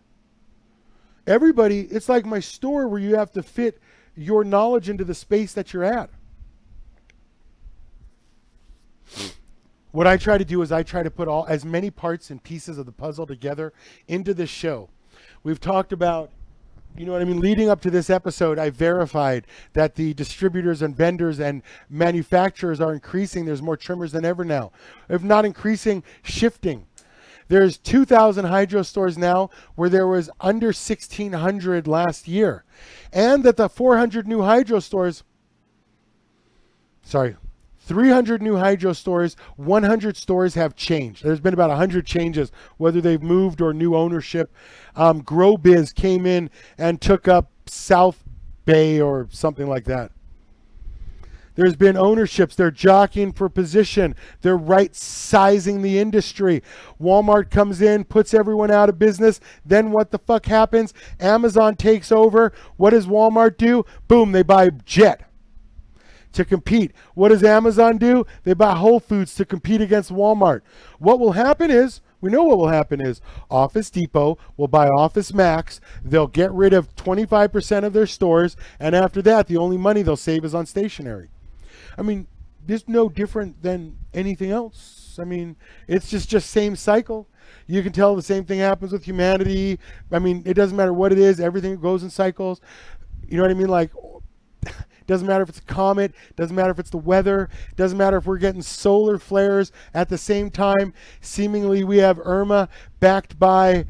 Everybody, it's like my store where you have to fit your knowledge into the space that you're at. what I try to do is I try to put as many parts and pieces of the puzzle together into this show. We've talked about, you know what I mean, leading up to this episode, I verified that the distributors and vendors and manufacturers are increasing. There's more trimmers than ever now. If not increasing, shifting. There's 2,000 hydro stores now where there was under 1,600 last year. And that the 400 new hydro stores, 300 new hydro stores, 100 stores have changed. There's been about 100 changes, whether they've moved or new ownership. GrowBiz came in and took up South Bay or something like that. There's been ownerships. They're jockeying for position. They're right-sizing the industry. Walmart comes in, puts everyone out of business. Then what the fuck happens? Amazon takes over. What does Walmart do? Boom, they buy Jet to compete. What does Amazon do? They buy Whole Foods to compete against Walmart. What will happen is, we know what will happen is, Office Depot will buy Office Max. They'll get rid of 25% of their stores, and after that, the only money they'll save is on stationery. I mean, this no different than anything else. I mean, it's just same cycle. You can tell the same thing happens with humanity. I mean, it doesn't matter what it is. Everything goes in cycles. You know what I mean? Like, doesn't matter if it's a comet, doesn't matter if it's the weather, doesn't matter if we're getting solar flares at the same time. Seemingly we have Irma backed by,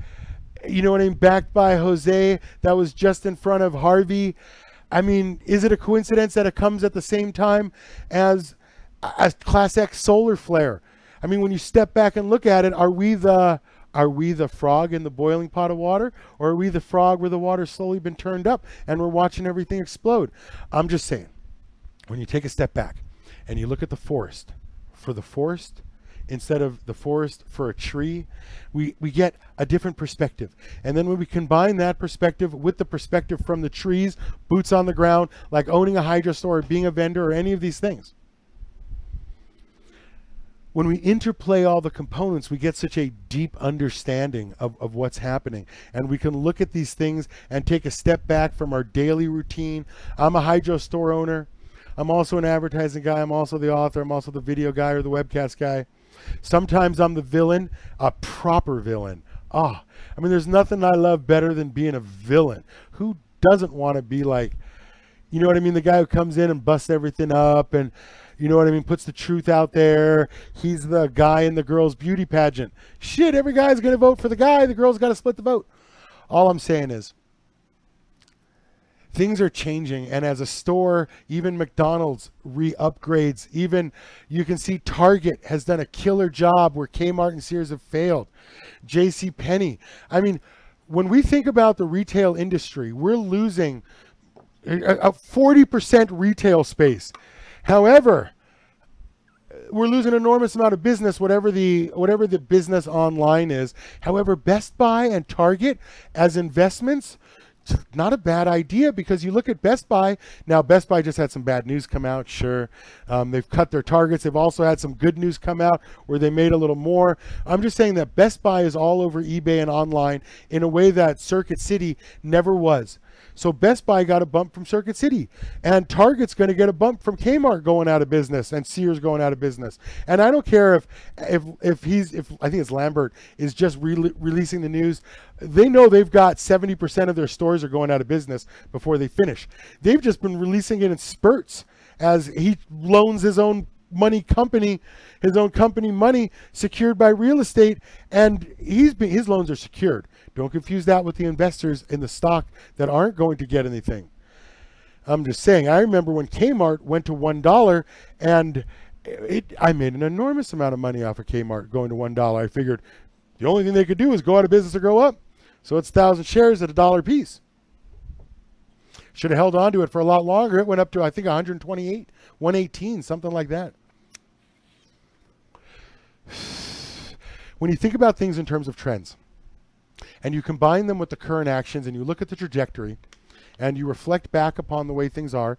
you know what I mean, backed by Jose that was just in front of Harvey. I mean, is it a coincidence that it comes at the same time as a Class X solar flare? I mean, when you step back and look at it, are we the frog in the boiling pot of water, or are we the frog where the water's slowly been turned up and we're watching everything explode? I'm just saying, when you take a step back and you look at the forest, for the forest instead of the forest for a tree, we get a different perspective. And then when we combine that perspective with the perspective from the trees, boots on the ground, like owning a hydro store or being a vendor or any of these things, when we interplay all the components, we get such a deep understanding of what's happening. And we can look at these things and take a step back from our daily routine. I'm a hydro store owner. I'm also an advertising guy. I'm also the author. I'm also the video guy or the webcast guy. Sometimes I'm the villain, a proper villain. I mean, there's nothing I love better than being a villain. Who doesn't want to be like, you know what I mean, the guy who comes in and busts everything up and, you know what I mean, puts the truth out there. He's the guy in the girl's beauty pageant. Shit, every guy's going to vote for the guy. The girl's got to split the vote. All I'm saying is, things are changing, and as a store, even McDonald's re-upgrades. Even you can see Target has done a killer job where Kmart and Sears have failed. JCPenney. I mean, when we think about the retail industry, we're losing a 40% retail space. However, we're losing an enormous amount of business, whatever the business online is. However, Best Buy and Target as investments, not a bad idea, because you look at Best Buy. Now, Best Buy just had some bad news come out, sure. They've cut their targets. They've also had some good news come out where they made a little more. I'm just saying that Best Buy is all over eBay and online in a way that Circuit City never was. So Best Buy got a bump from Circuit City, and Target's going to get a bump from Kmart going out of business and Sears going out of business. And I don't care if I think it's Lambert is just releasing the news. They know they've got 70% of their stores are going out of business before they finish. They've just been releasing it in spurts as he loans his own company money secured by real estate, and his loans are secured. Don't confuse that with the investors in the stock that aren't going to get anything. I'm just saying, I remember when Kmart went to $1, and I made an enormous amount of money off of Kmart going to $1. I figured the only thing they could do is go out of business or go up. So it's 1,000 shares at $1 a piece. Should have held on to it for a lot longer. It went up to, I think, 128, 118, something like that. When you think about things in terms of trends, and you combine them with the current actions, and you look at the trajectory, and you reflect back upon the way things are,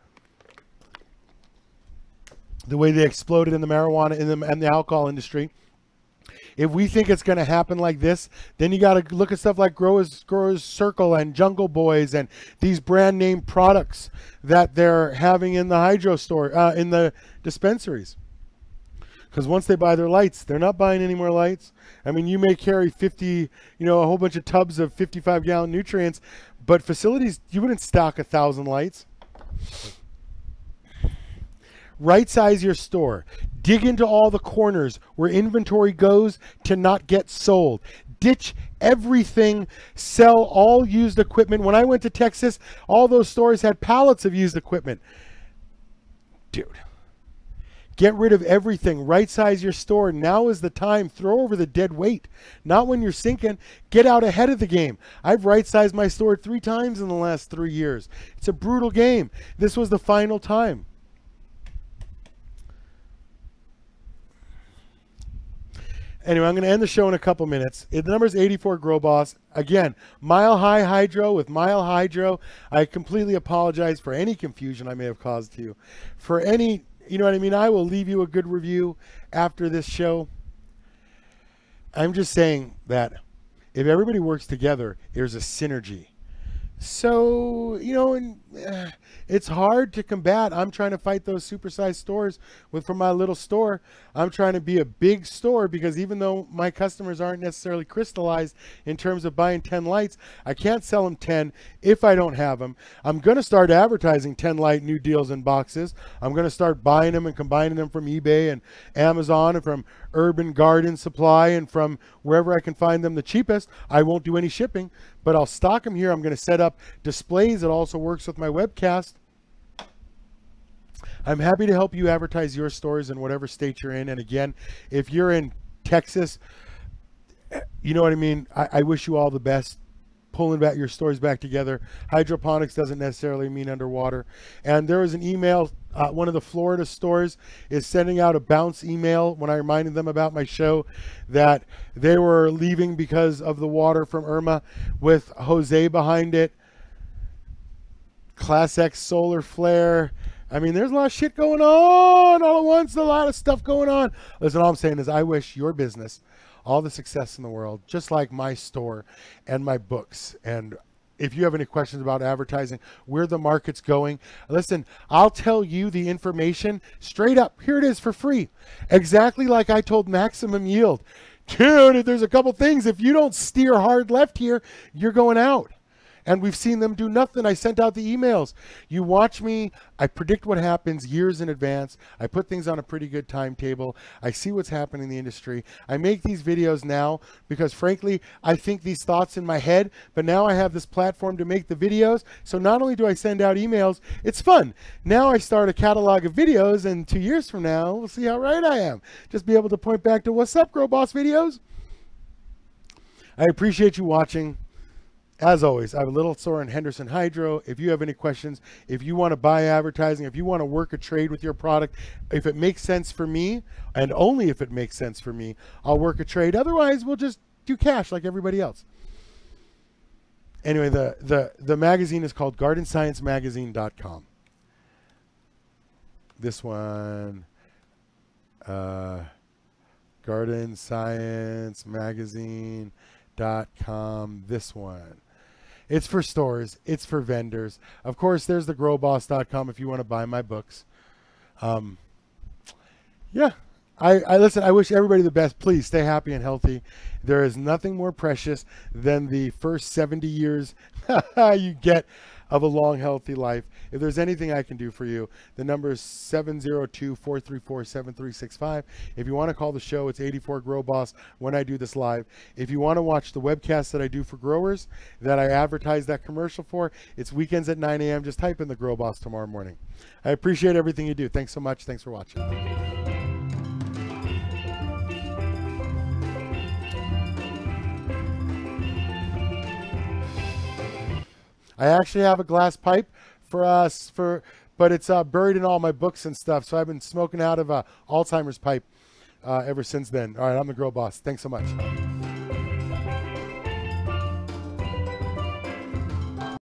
the way they exploded in the marijuana and the alcohol industry. If we think it's going to happen like this, then you got to look at stuff like Growers Circle and Jungle Boys and these brand name products that they're having in the hydro store, in the dispensaries. Because once they buy their lights, they're not buying any more lights. I mean, you may carry 50, a whole bunch of tubs of 55-gallon nutrients, but facilities, you wouldn't stock 1,000 lights. Right size your store. Dig into all the corners where inventory goes to not get sold. Ditch everything. Sell all used equipment. When I went to Texas, all those stores had pallets of used equipment. Dude, get rid of everything. Right size your store. Now is the time. Throw over the dead weight. Not when you're sinking. Get out ahead of the game. I've right sized my store 3 times in the last 3 years. It's a brutal game. This was the final time. Anyway, I'm going to end the show in a couple minutes. The number is 84 Grow Boss. Again, Mile High Hydro with Mile Hydro. I completely apologize for any confusion I may have caused to you. For any, you know what I mean? I will leave you a good review after this show. I'm just saying that if everybody works together, there's a synergy. So, it's hard to combat. I'm trying to fight those supersized stores from my little store. I'm trying to be a big store because even though my customers aren't necessarily crystallized in terms of buying 10 lights, I can't sell them 10 if I don't have them. I'm going to start advertising 10 light new deals in boxes. I'm going to start buying them and combining them from eBay and Amazon and from Urban Garden Supply and from wherever I can find them the cheapest. I won't do any shipping, but I'll stock them here. I'm going to set up displays. It also works with my webcast. I'm happy to help you advertise your stores in whatever state you're in. And again, if you're in Texas, you know what I mean? I wish you all the best. Pulling back your stores back together. Hydroponics doesn't necessarily mean underwater. And there was an email. One of the Florida stores is sending out a bounce email when I reminded them about my show that they were leaving because of the water from Irma with Jose behind it. Class X solar flare. I mean, there's a lot of shit going on all at once. A lot of stuff going on. Listen, all I'm saying is I wish your business all the success in the world, just like my store and my books. And if you have any questions about advertising, where the market's going, listen, I'll tell you the information straight up. Here it is for free. Exactly like I told Maximum Yield. Dude, there's a couple things. If you don't steer hard left here, you're going out. And we've seen them do nothing. I sent out the emails. You watch me. I predict what happens years in advance. I put things on a pretty good timetable. I see what's happening in the industry. I make these videos now because, frankly, I think these thoughts in my head, but now I have this platform to make the videos. So not only do I send out emails, it's fun. Now I start a catalog of videos, and 2 years from now, we'll see how right I am. Just be able to point back to what's up, Grow Boss videos. I appreciate you watching. As always, I have a little store in Henderson Hydro. If you have any questions, if you want to buy advertising, if you want to work a trade with your product, if it makes sense for me, and only if it makes sense for me, I'll work a trade. Otherwise, we'll just do cash like everybody else. Anyway, the magazine is called GardenScienceMagazine.com. This one, GardenScienceMagazine.com. This one. It's for stores. It's for vendors. Of course, there's the growboss.com if you want to buy my books. Yeah. I listen, I wish everybody the best. Please stay happy and healthy. There is nothing more precious than the first 70 years you get of a long, healthy life. If there's anything I can do for you, the number is 702-434-7365. If you want to call the show, it's 84 Grow Boss when I do this live. If you want to watch the webcast that I do for growers that I advertise that commercial for, it's weekends at 9 a.m. Just type in the Grow Boss tomorrow morning. I appreciate everything you do. Thanks so much. Thanks for watching. I actually have a glass pipe but it's buried in all my books and stuff. So I've been smoking out of a Alzheimer's pipe ever since then. All right, I'm the Grow Boss. Thanks so much.